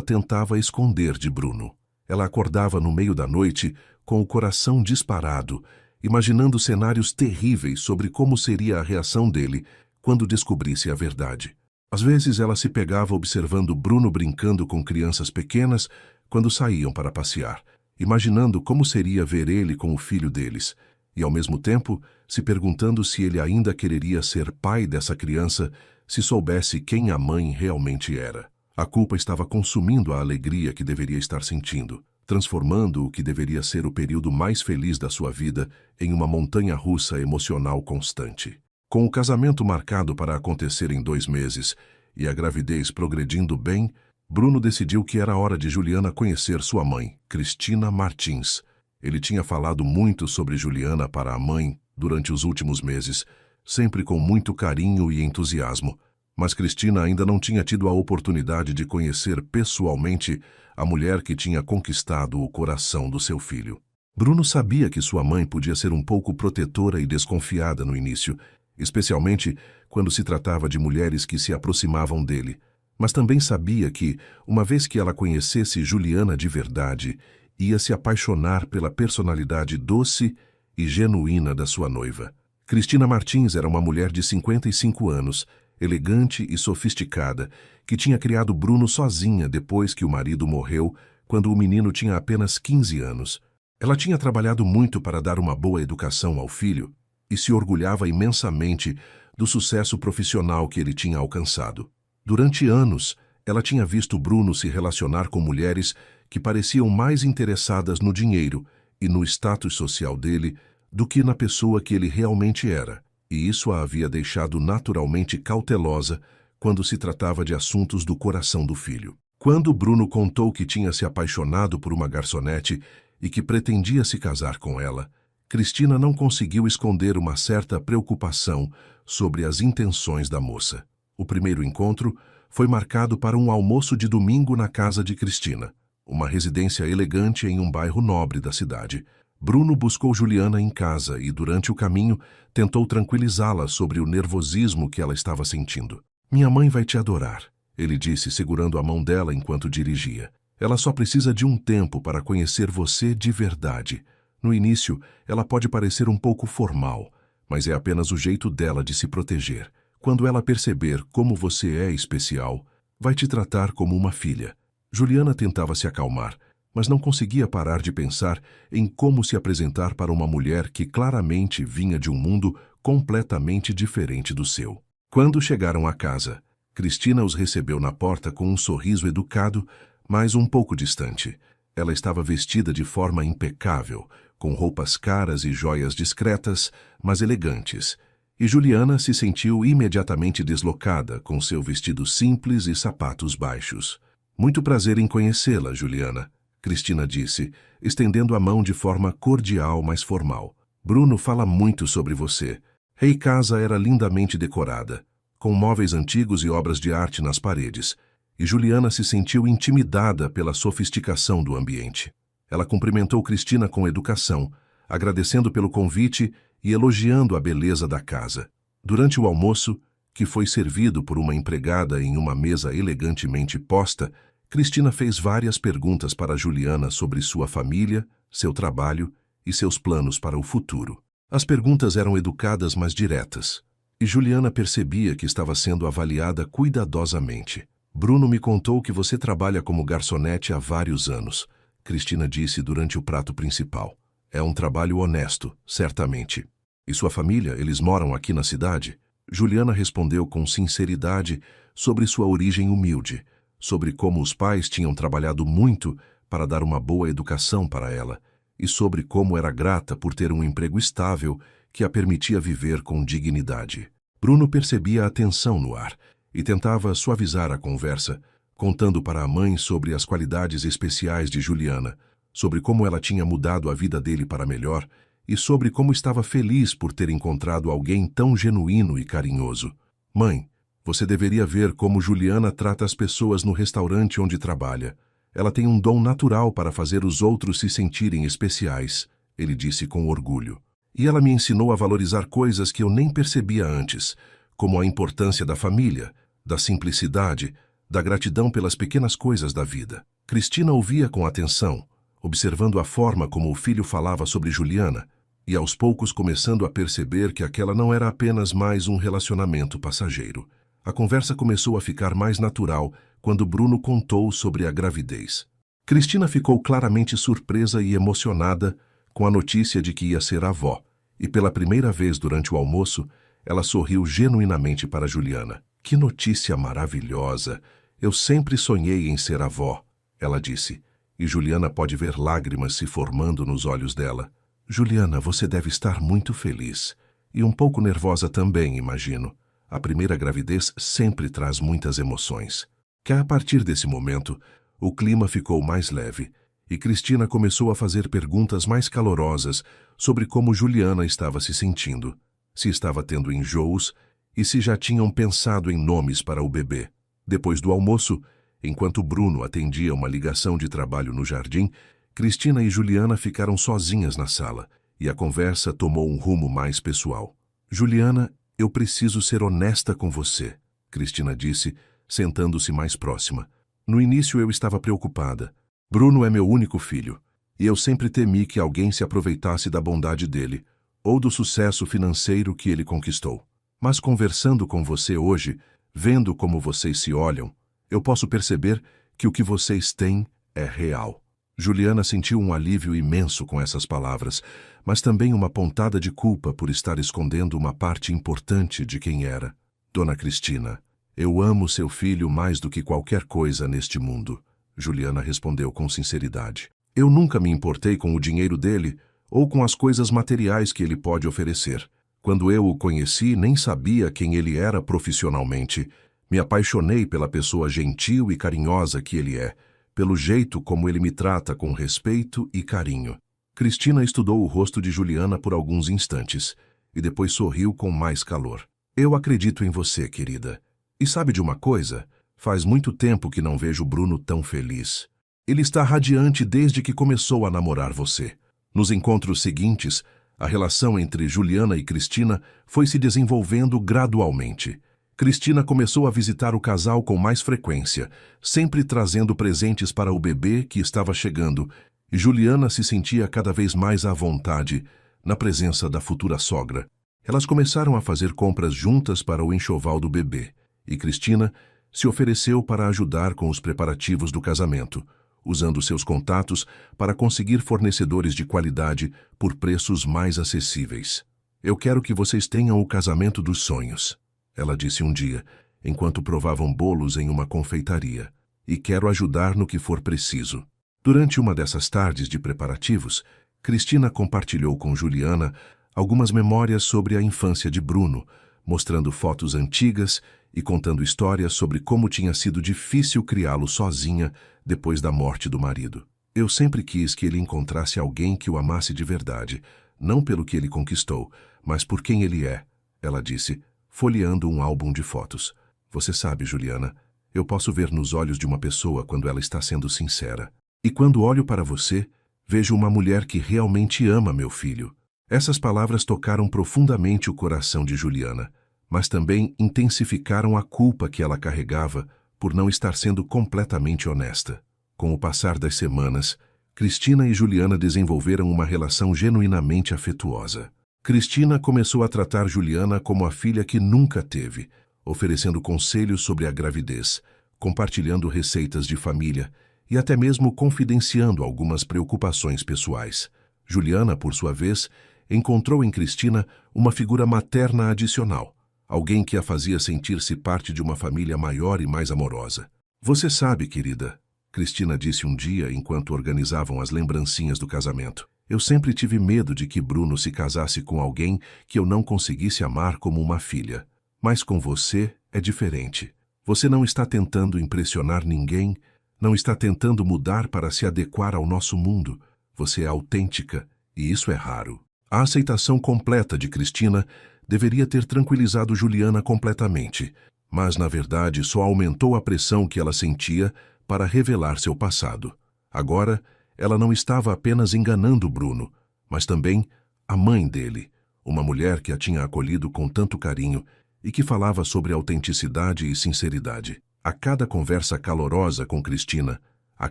tentava esconder de Bruno. Ela acordava no meio da noite com o coração disparado, imaginando cenários terríveis sobre como seria a reação dele quando descobrisse a verdade. Às vezes ela se pegava observando Bruno brincando com crianças pequenas quando saíam para passear, imaginando como seria ver ele com o filho deles, e ao mesmo tempo se perguntando se ele ainda quereria ser pai dessa criança se soubesse quem a mãe realmente era. A culpa estava consumindo a alegria que deveria estar sentindo, transformando o que deveria ser o período mais feliz da sua vida em uma montanha-russa emocional constante. Com o casamento marcado para acontecer em 2 meses e a gravidez progredindo bem, Bruno decidiu que era hora de Juliana conhecer sua mãe, Cristina Martins. Ele tinha falado muito sobre Juliana para a mãe durante os últimos meses, sempre com muito carinho e entusiasmo, mas Cristina ainda não tinha tido a oportunidade de conhecer pessoalmente a mulher que tinha conquistado o coração do seu filho. Bruno sabia que sua mãe podia ser um pouco protetora e desconfiada no início, especialmente quando se tratava de mulheres que se aproximavam dele, mas também sabia que, uma vez que ela conhecesse Juliana de verdade, ia se apaixonar pela personalidade doce e genuína da sua noiva. Cristina Martins era uma mulher de 55 anos, elegante e sofisticada, que tinha criado Bruno sozinha depois que o marido morreu, quando o menino tinha apenas 15 anos. Ela tinha trabalhado muito para dar uma boa educação ao filho e se orgulhava imensamente do sucesso profissional que ele tinha alcançado. Durante anos, ela tinha visto Bruno se relacionar com mulheres que pareciam mais interessadas no dinheiro e no status social dele do que na pessoa que ele realmente era, e isso a havia deixado naturalmente cautelosa quando se tratava de assuntos do coração do filho. Quando Bruno contou que tinha se apaixonado por uma garçonete e que pretendia se casar com ela, Cristina não conseguiu esconder uma certa preocupação sobre as intenções da moça. O primeiro encontro foi marcado para um almoço de domingo na casa de Cristina, uma residência elegante em um bairro nobre da cidade. Bruno buscou Juliana em casa e, durante o caminho, tentou tranquilizá-la sobre o nervosismo que ela estava sentindo. "Minha mãe vai te adorar", ele disse, segurando a mão dela enquanto dirigia. "Ela só precisa de um tempo para conhecer você de verdade. No início, ela pode parecer um pouco formal, mas é apenas o jeito dela de se proteger. Quando ela perceber como você é especial, vai te tratar como uma filha. Juliana tentava se acalmar, mas não conseguia parar de pensar em como se apresentar para uma mulher que claramente vinha de um mundo completamente diferente do seu. Quando chegaram à casa, Cristina os recebeu na porta com um sorriso educado, mas um pouco distante. Ela estava vestida de forma impecável, com roupas caras e joias discretas, mas elegantes. E Juliana se sentiu imediatamente deslocada, com seu vestido simples e sapatos baixos. Muito prazer em conhecê-la, Juliana, Cristina disse, estendendo a mão de forma cordial, mas formal. Bruno fala muito sobre você. A casa era lindamente decorada, com móveis antigos e obras de arte nas paredes, e Juliana se sentiu intimidada pela sofisticação do ambiente. Ela cumprimentou Cristina com educação, agradecendo pelo convite e elogiando a beleza da casa. Durante o almoço, que foi servido por uma empregada em uma mesa elegantemente posta, Cristina fez várias perguntas para Juliana sobre sua família, seu trabalho e seus planos para o futuro. As perguntas eram educadas, mas diretas, e Juliana percebia que estava sendo avaliada cuidadosamente. Bruno me contou que você trabalha como garçonete há vários anos, Cristina disse durante o prato principal. É um trabalho honesto, certamente. E sua família, eles moram aqui na cidade? Juliana respondeu com sinceridade sobre sua origem humilde, sobre como os pais tinham trabalhado muito para dar uma boa educação para ela, e sobre como era grata por ter um emprego estável que a permitia viver com dignidade. Bruno percebia a tensão no ar e tentava suavizar a conversa, contando para a mãe sobre as qualidades especiais de Juliana, sobre como ela tinha mudado a vida dele para melhor e sobre como estava feliz por ter encontrado alguém tão genuíno e carinhoso. Mãe, você deveria ver como Juliana trata as pessoas no restaurante onde trabalha. Ela tem um dom natural para fazer os outros se sentirem especiais, ele disse com orgulho. E ela me ensinou a valorizar coisas que eu nem percebia antes, como a importância da família, da simplicidade, da gratidão pelas pequenas coisas da vida. Cristina ouvia com atenção, observando a forma como o filho falava sobre Juliana, e aos poucos começando a perceber que aquela não era apenas mais um relacionamento passageiro. A conversa começou a ficar mais natural quando Bruno contou sobre a gravidez. Cristina ficou claramente surpresa e emocionada com a notícia de que ia ser avó, e pela primeira vez durante o almoço, ela sorriu genuinamente para Juliana. Que notícia maravilhosa! Eu sempre sonhei em ser avó, ela disse, e Juliana pode ver lágrimas se formando nos olhos dela. Juliana, você deve estar muito feliz, e um pouco nervosa também, imagino. A primeira gravidez sempre traz muitas emoções. Que a partir desse momento, o clima ficou mais leve, e Cristina começou a fazer perguntas mais calorosas sobre como Juliana estava se sentindo, se estava tendo enjoos e se já tinham pensado em nomes para o bebê. Depois do almoço, enquanto Bruno atendia uma ligação de trabalho no jardim, Cristina e Juliana ficaram sozinhas na sala, e a conversa tomou um rumo mais pessoal. Juliana, eu preciso ser honesta com você, Cristina disse, sentando-se mais próxima. No início eu estava preocupada. Bruno é meu único filho, e eu sempre temi que alguém se aproveitasse da bondade dele, ou do sucesso financeiro que ele conquistou. Mas conversando com você hoje, vendo como vocês se olham, eu posso perceber que o que vocês têm é real. Juliana sentiu um alívio imenso com essas palavras, mas também uma pontada de culpa por estar escondendo uma parte importante de quem era. Dona Cristina, eu amo seu filho mais do que qualquer coisa neste mundo, Juliana respondeu com sinceridade. Eu nunca me importei com o dinheiro dele ou com as coisas materiais que ele pode oferecer. Quando eu o conheci, nem sabia quem ele era profissionalmente. Me apaixonei pela pessoa gentil e carinhosa que ele é, pelo jeito como ele me trata com respeito e carinho. Cristina estudou o rosto de Juliana por alguns instantes e depois sorriu com mais calor. Eu acredito em você, querida. E sabe de uma coisa? Faz muito tempo que não vejo Bruno tão feliz. Ele está radiante desde que começou a namorar você. Nos encontros seguintes, a relação entre Juliana e Cristina foi se desenvolvendo gradualmente. Cristina começou a visitar o casal com mais frequência, sempre trazendo presentes para o bebê que estava chegando, e Juliana se sentia cada vez mais à vontade na presença da futura sogra. Elas começaram a fazer compras juntas para o enxoval do bebê, e Cristina se ofereceu para ajudar com os preparativos do casamento, usando seus contatos para conseguir fornecedores de qualidade por preços mais acessíveis. "Eu quero que vocês tenham o casamento dos sonhos", ela disse um dia, enquanto provavam bolos em uma confeitaria. "E quero ajudar no que for preciso." Durante uma dessas tardes de preparativos, Cristina compartilhou com Juliana algumas memórias sobre a infância de Bruno, mostrando fotos antigas e contando histórias sobre como tinha sido difícil criá-lo sozinha depois da morte do marido. "Eu sempre quis que ele encontrasse alguém que o amasse de verdade, não pelo que ele conquistou, mas por quem ele é", ela disse, folheando um álbum de fotos. "Você sabe, Juliana, eu posso ver nos olhos de uma pessoa quando ela está sendo sincera. E quando olho para você, vejo uma mulher que realmente ama meu filho." Essas palavras tocaram profundamente o coração de Juliana, mas também intensificaram a culpa que ela carregava por não estar sendo completamente honesta. Com o passar das semanas, Cristina e Juliana desenvolveram uma relação genuinamente afetuosa. Cristina começou a tratar Juliana como a filha que nunca teve, oferecendo conselhos sobre a gravidez, compartilhando receitas de família e até mesmo confidenciando algumas preocupações pessoais. Juliana, por sua vez, encontrou em Cristina uma figura materna adicional, alguém que a fazia sentir-se parte de uma família maior e mais amorosa. "Você sabe, querida", Cristina disse um dia enquanto organizavam as lembrancinhas do casamento, "eu sempre tive medo de que Bruno se casasse com alguém que eu não conseguisse amar como uma filha. Mas com você é diferente. Você não está tentando impressionar ninguém, não está tentando mudar para se adequar ao nosso mundo. Você é autêntica, e isso é raro." A aceitação completa de Cristina deveria ter tranquilizado Juliana completamente, mas na verdade só aumentou a pressão que ela sentia para revelar seu passado. Agora, ela não estava apenas enganando Bruno, mas também a mãe dele, uma mulher que a tinha acolhido com tanto carinho e que falava sobre autenticidade e sinceridade. A cada conversa calorosa com Cristina, a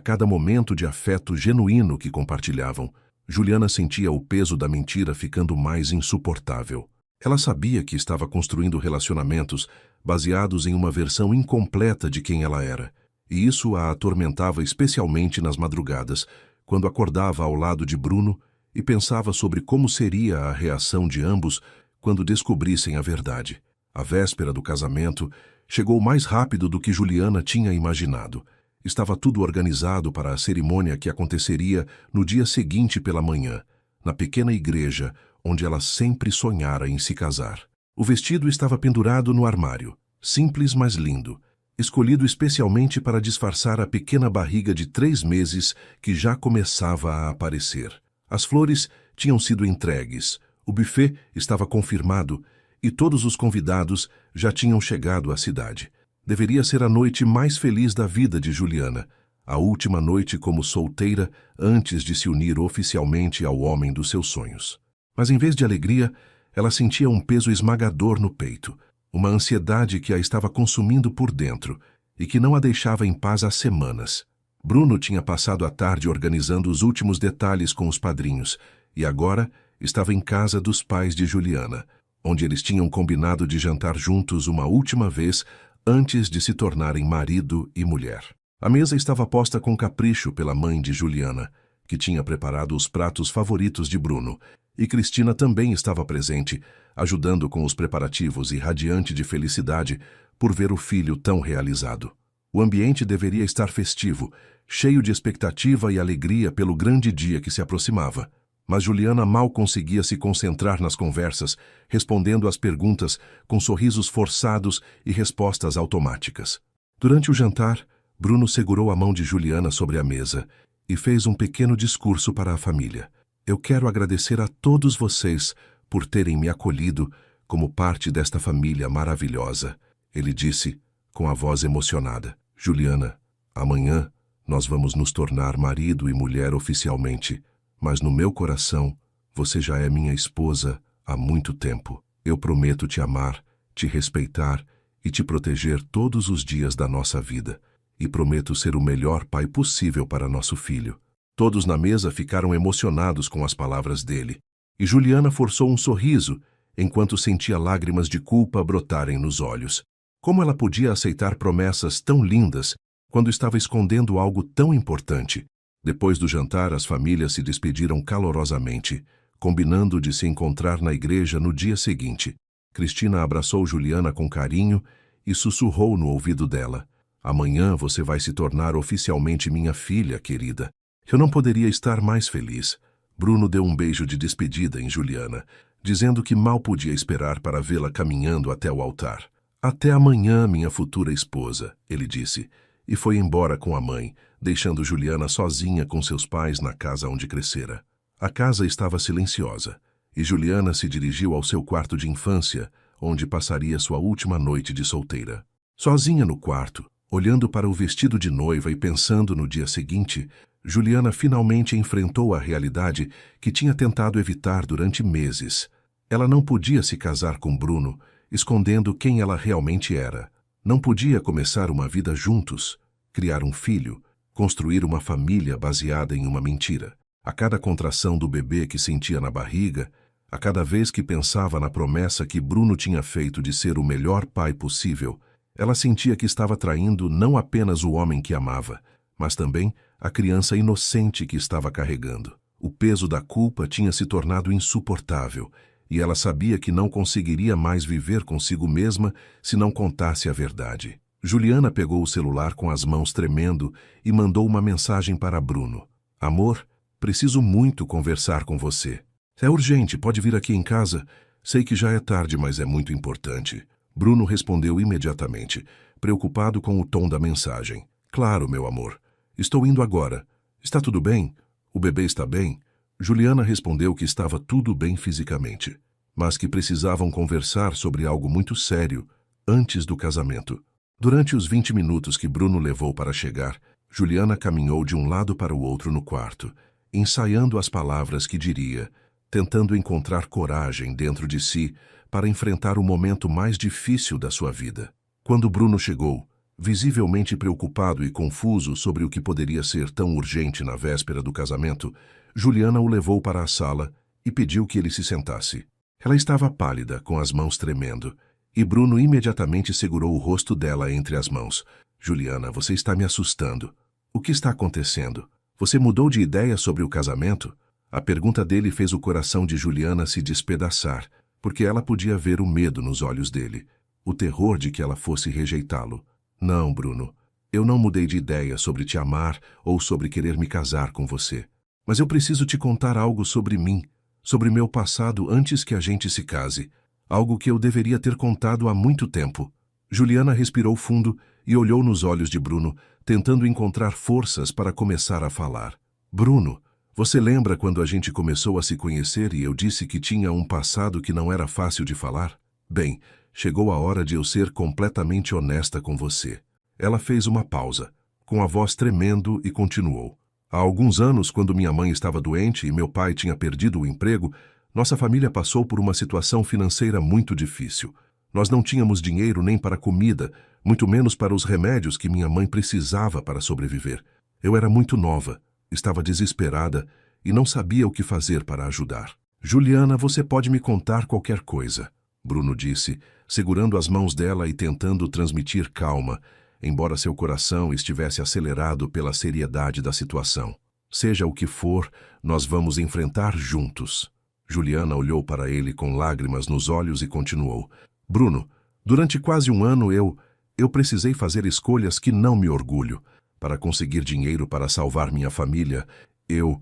cada momento de afeto genuíno que compartilhavam, Juliana sentia o peso da mentira ficando mais insuportável. Ela sabia que estava construindo relacionamentos baseados em uma versão incompleta de quem ela era, e isso a atormentava especialmente nas madrugadas, quando acordava ao lado de Bruno e pensava sobre como seria a reação de ambos quando descobrissem a verdade. A véspera do casamento chegou mais rápido do que Juliana tinha imaginado. Estava tudo organizado para a cerimônia que aconteceria no dia seguinte pela manhã, na pequena igreja onde ela sempre sonhara em se casar. O vestido estava pendurado no armário, simples mas lindo, escolhido especialmente para disfarçar a pequena barriga de 3 meses que já começava a aparecer. As flores tinham sido entregues, o buffet estava confirmado e todos os convidados já tinham chegado à cidade. Deveria ser a noite mais feliz da vida de Juliana, a última noite como solteira antes de se unir oficialmente ao homem dos seus sonhos. Mas em vez de alegria, ela sentia um peso esmagador no peito, uma ansiedade que a estava consumindo por dentro e que não a deixava em paz há semanas. Bruno tinha passado a tarde organizando os últimos detalhes com os padrinhos e agora estava em casa dos pais de Juliana, onde eles tinham combinado de jantar juntos uma última vez antes de se tornarem marido e mulher. A mesa estava posta com capricho pela mãe de Juliana, que tinha preparado os pratos favoritos de Bruno, e Cristina também estava presente, ajudando com os preparativos e radiante de felicidade por ver o filho tão realizado. O ambiente deveria estar festivo, cheio de expectativa e alegria pelo grande dia que se aproximava. Mas Juliana mal conseguia se concentrar nas conversas, respondendo às perguntas com sorrisos forçados e respostas automáticas. Durante o jantar, Bruno segurou a mão de Juliana sobre a mesa e fez um pequeno discurso para a família. "Eu quero agradecer a todos vocês por terem me acolhido como parte desta família maravilhosa", ele disse, com a voz emocionada. "Juliana, amanhã nós vamos nos tornar marido e mulher oficialmente, mas no meu coração você já é minha esposa há muito tempo. Eu prometo te amar, te respeitar e te proteger todos os dias da nossa vida. E prometo ser o melhor pai possível para nosso filho." Todos na mesa ficaram emocionados com as palavras dele, e Juliana forçou um sorriso enquanto sentia lágrimas de culpa brotarem nos olhos. Como ela podia aceitar promessas tão lindas quando estava escondendo algo tão importante? Depois do jantar, as famílias se despediram calorosamente, combinando de se encontrar na igreja no dia seguinte. Cristina abraçou Juliana com carinho e sussurrou no ouvido dela: "Amanhã você vai se tornar oficialmente minha filha, querida." Eu não poderia estar mais feliz. Bruno deu um beijo de despedida em Juliana, dizendo que mal podia esperar para vê-la caminhando até o altar. "Até amanhã, minha futura esposa," ele disse, e foi embora com a mãe, deixando Juliana sozinha com seus pais na casa onde crescera. A casa estava silenciosa, e Juliana se dirigiu ao seu quarto de infância, onde passaria sua última noite de solteira. Sozinha no quarto, olhando para o vestido de noiva e pensando no dia seguinte, Juliana finalmente enfrentou a realidade que tinha tentado evitar durante meses. Ela não podia se casar com Bruno, escondendo quem ela realmente era. Não podia começar uma vida juntos, criar um filho, construir uma família baseada em uma mentira. A cada contração do bebê que sentia na barriga, a cada vez que pensava na promessa que Bruno tinha feito de ser o melhor pai possível, ela sentia que estava traindo não apenas o homem que amava, mas também a criança inocente que estava carregando. O peso da culpa tinha se tornado insuportável, e ela sabia que não conseguiria mais viver consigo mesma se não contasse a verdade. Juliana pegou o celular com as mãos tremendo e mandou uma mensagem para Bruno: "Amor, preciso muito conversar com você. É urgente, pode vir aqui em casa? Sei que já é tarde, mas é muito importante." Bruno respondeu imediatamente, preocupado com o tom da mensagem: "Claro, meu amor. Estou indo agora. Está tudo bem? O bebê está bem?" Juliana respondeu que estava tudo bem fisicamente, mas que precisavam conversar sobre algo muito sério antes do casamento. Durante os 20 minutos que Bruno levou para chegar, Juliana caminhou de um lado para o outro no quarto, ensaiando as palavras que diria, tentando encontrar coragem dentro de si para enfrentar o momento mais difícil da sua vida. Quando Bruno chegou, visivelmente preocupado e confuso sobre o que poderia ser tão urgente na véspera do casamento, Juliana o levou para a sala e pediu que ele se sentasse. Ela estava pálida, com as mãos tremendo, e Bruno imediatamente segurou o rosto dela entre as mãos. "Juliana, você está me assustando. O que está acontecendo? Você mudou de ideia sobre o casamento?" A pergunta dele fez o coração de Juliana se despedaçar, porque ela podia ver o medo nos olhos dele, o terror de que ela fosse rejeitá-lo. "Não, Bruno, eu não mudei de ideia sobre te amar ou sobre querer me casar com você. Mas eu preciso te contar algo sobre mim, sobre meu passado antes que a gente se case. Algo que eu deveria ter contado há muito tempo." Juliana respirou fundo e olhou nos olhos de Bruno, tentando encontrar forças para começar a falar. "Bruno, você lembra quando a gente começou a se conhecer e eu disse que tinha um passado que não era fácil de falar? Bem, chegou a hora de eu ser completamente honesta com você." Ela fez uma pausa, com a voz tremendo, e continuou: "Há alguns anos, quando minha mãe estava doente e meu pai tinha perdido o emprego, nossa família passou por uma situação financeira muito difícil. Nós não tínhamos dinheiro nem para comida, muito menos para os remédios que minha mãe precisava para sobreviver. Eu era muito nova, estava desesperada e não sabia o que fazer para ajudar." "Juliana, você pode me contar qualquer coisa," Bruno disse, segurando as mãos dela e tentando transmitir calma, embora seu coração estivesse acelerado pela seriedade da situação. "Seja o que for, nós vamos enfrentar juntos." Juliana olhou para ele com lágrimas nos olhos e continuou: "Bruno, durante quase um ano eu precisei fazer escolhas que não me orgulho. Para conseguir dinheiro para salvar minha família, eu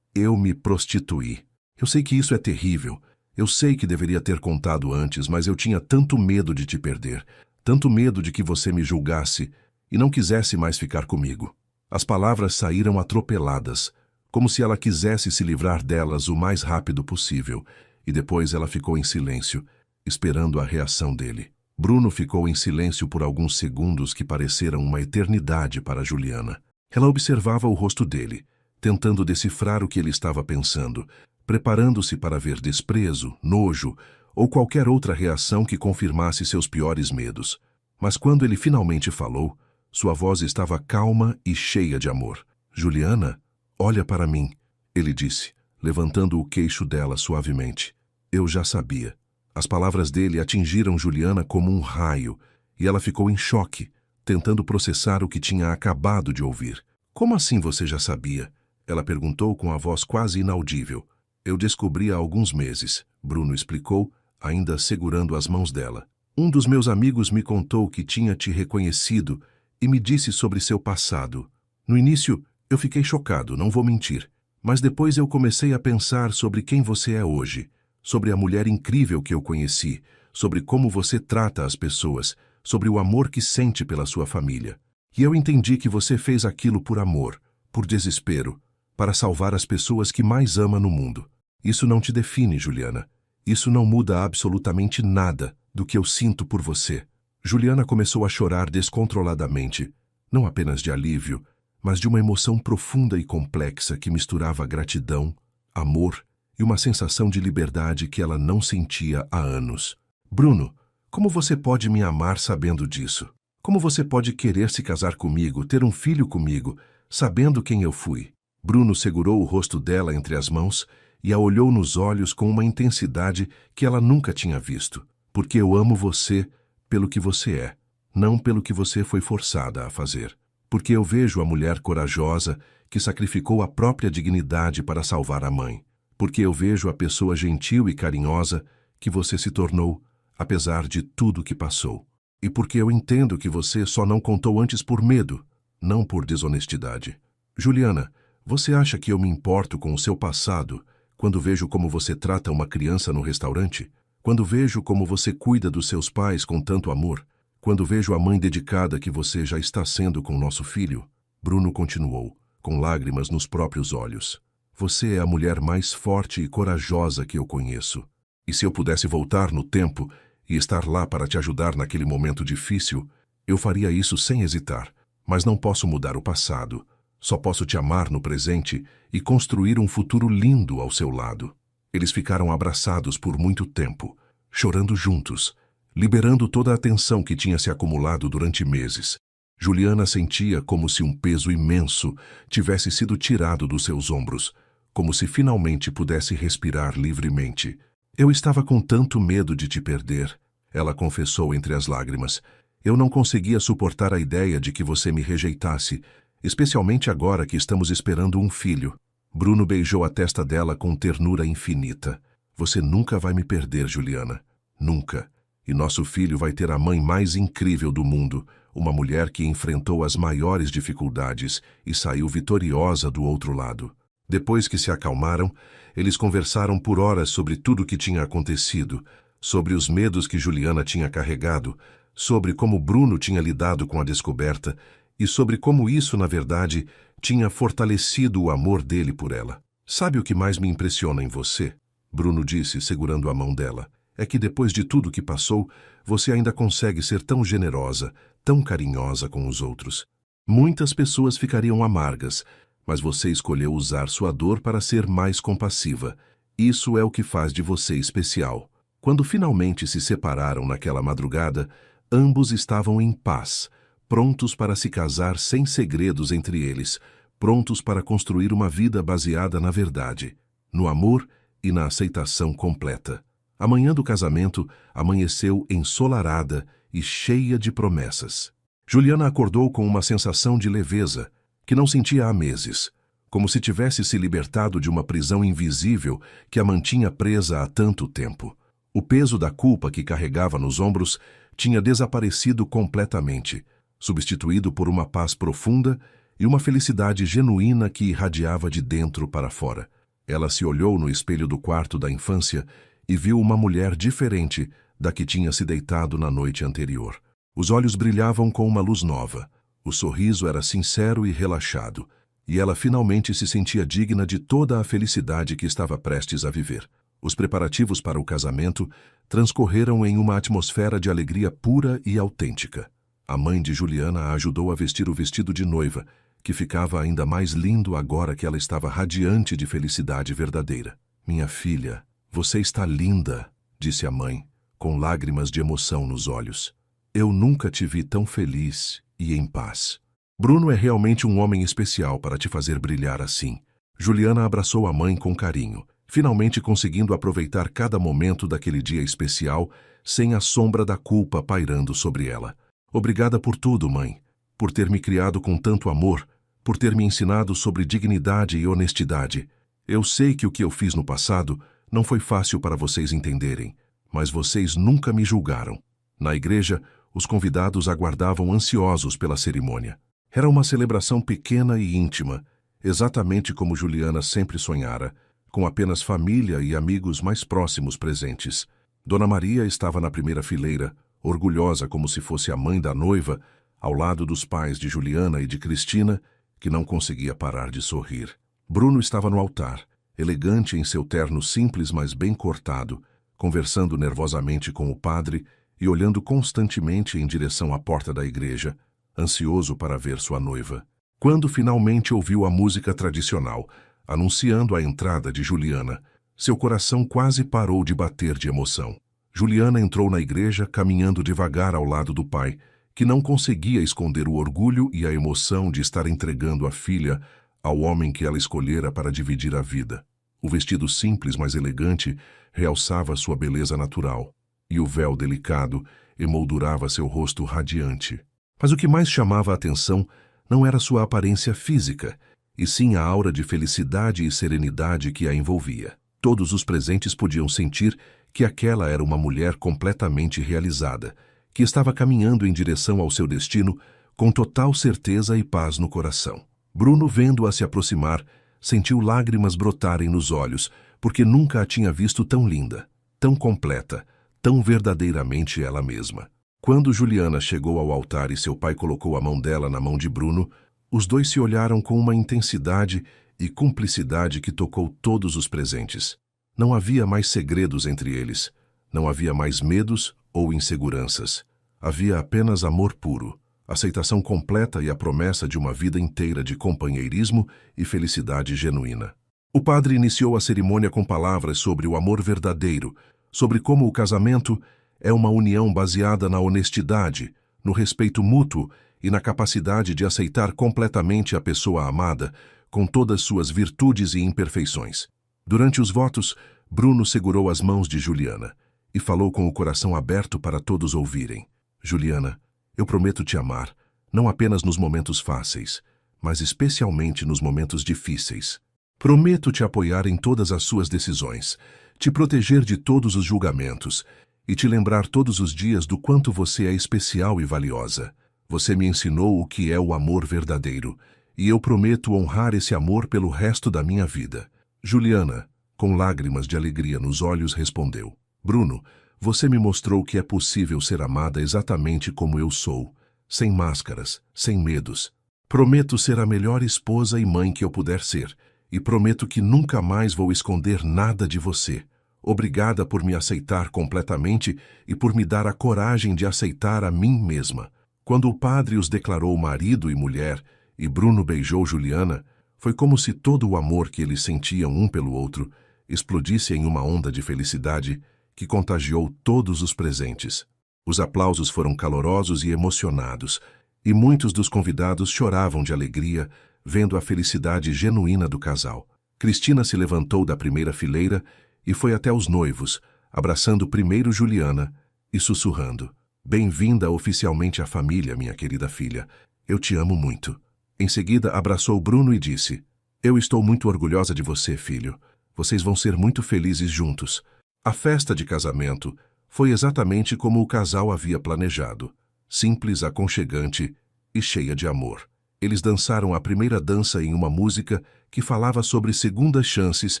me prostituí. Eu sei que isso é terrível. Eu sei que deveria ter contado antes, mas eu tinha tanto medo de te perder, tanto medo de que você me julgasse e não quisesse mais ficar comigo." As palavras saíram atropeladas, como se ela quisesse se livrar delas o mais rápido possível, e depois ela ficou em silêncio, esperando a reação dele. Bruno ficou em silêncio por alguns segundos que pareceram uma eternidade para Juliana. Ela observava o rosto dele, tentando decifrar o que ele estava pensando, preparando-se para ver desprezo, nojo ou qualquer outra reação que confirmasse seus piores medos. Mas quando ele finalmente falou, sua voz estava calma e cheia de amor. "Juliana, olha para mim," ele disse, levantando o queixo dela suavemente. "Eu já sabia. As palavras dele atingiram Juliana como um raio, e ela ficou em choque, tentando processar o que tinha acabado de ouvir. Como assim você já sabia? Ela perguntou com a voz quase inaudível. Eu descobri há alguns meses, Bruno explicou, ainda segurando as mãos dela. Um dos meus amigos me contou que tinha te reconhecido e me disse sobre seu passado. No início, eu fiquei chocado, não vou mentir. Mas depois eu comecei a pensar sobre quem você é hoje, sobre a mulher incrível que eu conheci, sobre como você trata as pessoas, sobre o amor que sente pela sua família. E eu entendi que você fez aquilo por amor, por desespero, para salvar as pessoas que mais ama no mundo. Isso não te define, Juliana. Isso não muda absolutamente nada do que eu sinto por você. Juliana começou a chorar descontroladamente, não apenas de alívio, mas de uma emoção profunda e complexa que misturava gratidão, amor e uma sensação de liberdade que ela não sentia há anos. Bruno, como você pode me amar sabendo disso? Como você pode querer se casar comigo, ter um filho comigo, sabendo quem eu fui? Bruno segurou o rosto dela entre as mãos e a olhou nos olhos com uma intensidade que ela nunca tinha visto. Porque eu amo você pelo que você é, não pelo que você foi forçada a fazer. Porque eu vejo a mulher corajosa que sacrificou a própria dignidade para salvar a mãe. Porque eu vejo a pessoa gentil e carinhosa que você se tornou, apesar de tudo que passou. E porque eu entendo que você só não contou antes por medo, não por desonestidade. Juliana, você acha que eu me importo com o seu passado quando vejo como você trata uma criança no restaurante? Quando vejo como você cuida dos seus pais com tanto amor? Quando vejo a mãe dedicada que você já está sendo com nosso filho? Bruno continuou, com lágrimas nos próprios olhos. Você é a mulher mais forte e corajosa que eu conheço. E se eu pudesse voltar no tempo e estar lá para te ajudar naquele momento difícil, eu faria isso sem hesitar. Mas não posso mudar o passado. Só posso te amar no presente e construir um futuro lindo ao seu lado. Eles ficaram abraçados por muito tempo, chorando juntos, liberando toda a tensão que tinha se acumulado durante meses. Juliana sentia como se um peso imenso tivesse sido tirado dos seus ombros, como se finalmente pudesse respirar livremente. Eu estava com tanto medo de te perder, ela confessou entre as lágrimas. Eu não conseguia suportar a ideia de que você me rejeitasse, especialmente agora que estamos esperando um filho. Bruno beijou a testa dela com ternura infinita. Você nunca vai me perder, Juliana. Nunca. E nosso filho vai ter a mãe mais incrível do mundo, uma mulher que enfrentou as maiores dificuldades e saiu vitoriosa do outro lado. Depois que se acalmaram, eles conversaram por horas sobre tudo o que tinha acontecido, sobre os medos que Juliana tinha carregado, sobre como Bruno tinha lidado com a descoberta e sobre como isso, na verdade, tinha fortalecido o amor dele por ela. Sabe o que mais me impressiona em você? Bruno disse, segurando a mão dela. É que depois de tudo que passou, você ainda consegue ser tão generosa, tão carinhosa com os outros. Muitas pessoas ficariam amargas, mas você escolheu usar sua dor para ser mais compassiva. Isso é o que faz de você especial. Quando finalmente se separaram naquela madrugada, ambos estavam em paz, prontos para se casar sem segredos entre eles, prontos para construir uma vida baseada na verdade, no amor e na aceitação completa. A manhã do casamento amanheceu ensolarada e cheia de promessas. Juliana acordou com uma sensação de leveza, que não sentia há meses, como se tivesse se libertado de uma prisão invisível que a mantinha presa há tanto tempo. O peso da culpa que carregava nos ombros tinha desaparecido completamente, substituído por uma paz profunda e uma felicidade genuína que irradiava de dentro para fora. Ela se olhou no espelho do quarto da infância e viu uma mulher diferente da que tinha se deitado na noite anterior. Os olhos brilhavam com uma luz nova, o sorriso era sincero e relaxado, e ela finalmente se sentia digna de toda a felicidade que estava prestes a viver. Os preparativos para o casamento transcorreram em uma atmosfera de alegria pura e autêntica. A mãe de Juliana a ajudou a vestir o vestido de noiva, que ficava ainda mais lindo agora que ela estava radiante de felicidade verdadeira. Minha filha, você está linda, disse a mãe, com lágrimas de emoção nos olhos. Eu nunca te vi tão feliz e em paz. Bruno é realmente um homem especial para te fazer brilhar assim. Juliana abraçou a mãe com carinho. finalmente conseguindo aproveitar cada momento daquele dia especial, sem a sombra da culpa pairando sobre ela. Obrigada por tudo, mãe, por ter me criado com tanto amor, por ter me ensinado sobre dignidade e honestidade. Eu sei que o que eu fiz no passado não foi fácil para vocês entenderem, mas vocês nunca me julgaram. Na igreja, os convidados aguardavam ansiosos pela cerimônia. Era uma celebração pequena e íntima, exatamente como Juliana sempre sonhara, com apenas família e amigos mais próximos presentes. Dona Maria estava na primeira fileira, orgulhosa como se fosse a mãe da noiva, ao lado dos pais de Juliana e de Cristina, que não conseguia parar de sorrir. Bruno estava no altar, elegante em seu terno simples mas bem cortado, conversando nervosamente com o padre e olhando constantemente em direção à porta da igreja, ansioso para ver sua noiva. Quando finalmente ouviu a música tradicional, anunciando a entrada de Juliana, seu coração quase parou de bater de emoção. Juliana entrou na igreja caminhando devagar ao lado do pai, que não conseguia esconder o orgulho e a emoção de estar entregando a filha ao homem que ela escolhera para dividir a vida. O vestido simples, mas elegante, realçava sua beleza natural, e o véu delicado emoldurava seu rosto radiante. Mas o que mais chamava a atenção não era sua aparência física, e sim a aura de felicidade e serenidade que a envolvia. Todos os presentes podiam sentir que aquela era uma mulher completamente realizada, que estava caminhando em direção ao seu destino com total certeza e paz no coração. Bruno, vendo-a se aproximar, sentiu lágrimas brotarem nos olhos, porque nunca a tinha visto tão linda, tão completa, tão verdadeiramente ela mesma. Quando Juliana chegou ao altar e seu pai colocou a mão dela na mão de Bruno, os dois se olharam com uma intensidade e cumplicidade que tocou todos os presentes. Não havia mais segredos entre eles, não havia mais medos ou inseguranças. Havia apenas amor puro, aceitação completa e a promessa de uma vida inteira de companheirismo e felicidade genuína. O padre iniciou a cerimônia com palavras sobre o amor verdadeiro, sobre como o casamento é uma união baseada na honestidade, no respeito mútuo e na capacidade de aceitar completamente a pessoa amada, com todas suas virtudes e imperfeições. Durante os votos, Bruno segurou as mãos de Juliana e falou com o coração aberto para todos ouvirem. Juliana, eu prometo te amar, não apenas nos momentos fáceis, mas especialmente nos momentos difíceis. Prometo te apoiar em todas as suas decisões, te proteger de todos os julgamentos e te lembrar todos os dias do quanto você é especial e valiosa. Você me ensinou o que é o amor verdadeiro, e eu prometo honrar esse amor pelo resto da minha vida. Juliana, com lágrimas de alegria nos olhos, respondeu: Bruno, você me mostrou que é possível ser amada exatamente como eu sou, sem máscaras, sem medos. Prometo ser a melhor esposa e mãe que eu puder ser, e prometo que nunca mais vou esconder nada de você. Obrigada por me aceitar completamente e por me dar a coragem de aceitar a mim mesma. Quando o padre os declarou marido e mulher, e Bruno beijou Juliana, foi como se todo o amor que eles sentiam um pelo outro explodisse em uma onda de felicidade que contagiou todos os presentes. Os aplausos foram calorosos e emocionados, e muitos dos convidados choravam de alegria vendo a felicidade genuína do casal. Cristina se levantou da primeira fileira e foi até os noivos, abraçando primeiro Juliana e sussurrando: Bem-vinda oficialmente à família, minha querida filha. Eu te amo muito. Em seguida, abraçou Bruno e disse: Eu estou muito orgulhosa de você, filho. Vocês vão ser muito felizes juntos. A festa de casamento foi exatamente como o casal havia planejado. Simples, aconchegante e cheia de amor. Eles dançaram a primeira dança em uma música que falava sobre segundas chances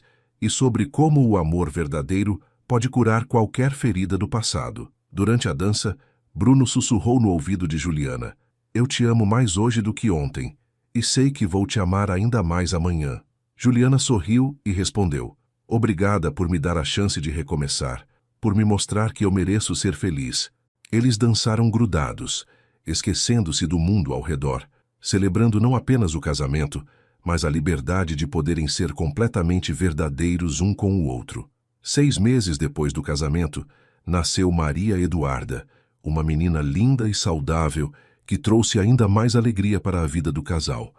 e sobre como o amor verdadeiro pode curar qualquer ferida do passado. Durante a dança, Bruno sussurrou no ouvido de Juliana: Eu te amo mais hoje do que ontem, e sei que vou te amar ainda mais amanhã. Juliana sorriu e respondeu: Obrigada por me dar a chance de recomeçar, por me mostrar que eu mereço ser feliz. Eles dançaram grudados, esquecendo-se do mundo ao redor, celebrando não apenas o casamento, mas a liberdade de poderem ser completamente verdadeiros um com o outro. 6 meses depois do casamento, nasceu Maria Eduarda, uma menina linda e saudável que trouxe ainda mais alegria para a vida do casal.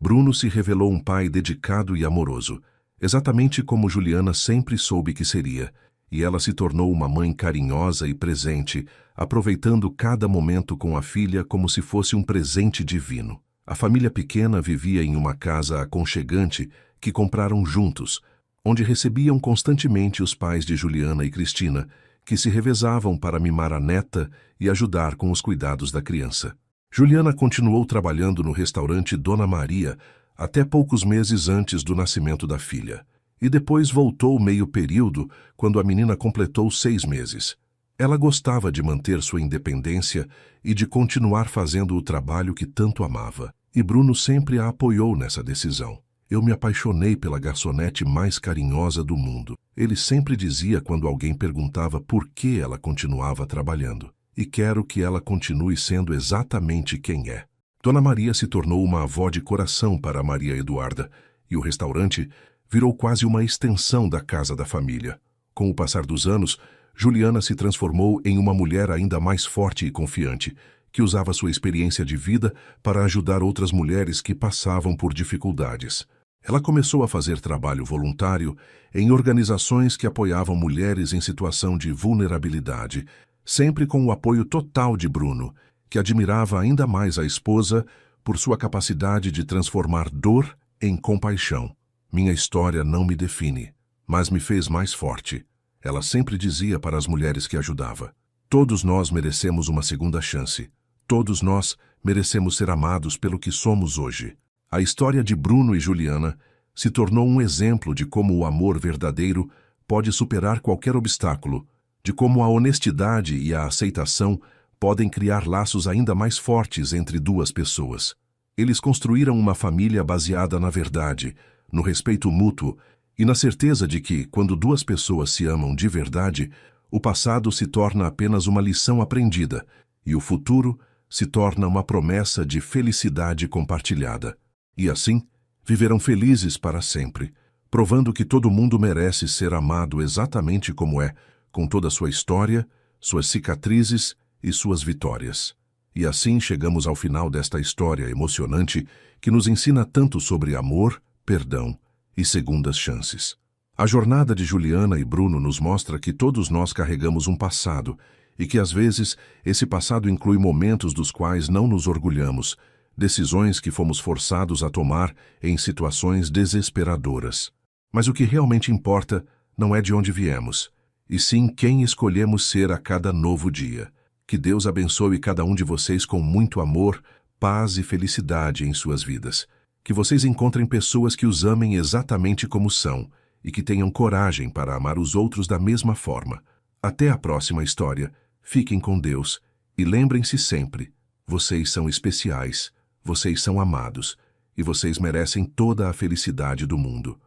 Bruno se revelou um pai dedicado e amoroso. exatamente como Juliana sempre soube que seria, e ela se tornou uma mãe carinhosa e presente, aproveitando cada momento com a filha como se fosse um presente divino. A família pequena vivia em uma casa aconchegante que compraram juntos, onde recebiam constantemente os pais de Juliana e Cristina, que se revezavam para mimar a neta e ajudar com os cuidados da criança. Juliana continuou trabalhando no restaurante Dona Maria até poucos meses antes do nascimento da filha, e depois voltou meio período quando a menina completou 6 meses. Ela gostava de manter sua independência e de continuar fazendo o trabalho que tanto amava, e Bruno sempre a apoiou nessa decisão. Eu me apaixonei pela garçonete mais carinhosa do mundo. Ele sempre dizia quando alguém perguntava por que ela continuava trabalhando. E quero que ela continue sendo exatamente quem é. Dona Maria se tornou uma avó de coração para Maria Eduarda, e o restaurante virou quase uma extensão da casa da família. Com o passar dos anos, Juliana se transformou em uma mulher ainda mais forte e confiante, que usava sua experiência de vida para ajudar outras mulheres que passavam por dificuldades. Ela começou a fazer trabalho voluntário em organizações que apoiavam mulheres em situação de vulnerabilidade, sempre com o apoio total de Bruno, que admirava ainda mais a esposa por sua capacidade de transformar dor em compaixão. Minha história não me define, mas me fez mais forte. Ela sempre dizia para as mulheres que ajudava: todos nós merecemos uma segunda chance. Todos nós merecemos ser amados pelo que somos hoje. A história de Bruno e Juliana se tornou um exemplo de como o amor verdadeiro pode superar qualquer obstáculo, de como a honestidade e a aceitação podem criar laços ainda mais fortes entre duas pessoas. Eles construíram uma família baseada na verdade, no respeito mútuo e na certeza de que, quando duas pessoas se amam de verdade, o passado se torna apenas uma lição aprendida e o futuro se torna uma promessa de felicidade compartilhada. E assim, viverão felizes para sempre, provando que todo mundo merece ser amado exatamente como é, com toda a sua história, suas cicatrizes e suas vitórias. E assim chegamos ao final desta história emocionante que nos ensina tanto sobre amor, perdão e segundas chances. A jornada de Juliana e Bruno nos mostra que todos nós carregamos um passado e que, às vezes, esse passado inclui momentos dos quais não nos orgulhamos, decisões que fomos forçados a tomar em situações desesperadoras. Mas o que realmente importa não é de onde viemos, e sim quem escolhemos ser a cada novo dia. Que Deus abençoe cada um de vocês com muito amor, paz e felicidade em suas vidas. Que vocês encontrem pessoas que os amem exatamente como são e que tenham coragem para amar os outros da mesma forma. Até a próxima história. Fiquem com Deus e lembrem-se sempre, vocês são especiais, vocês são amados e vocês merecem toda a felicidade do mundo.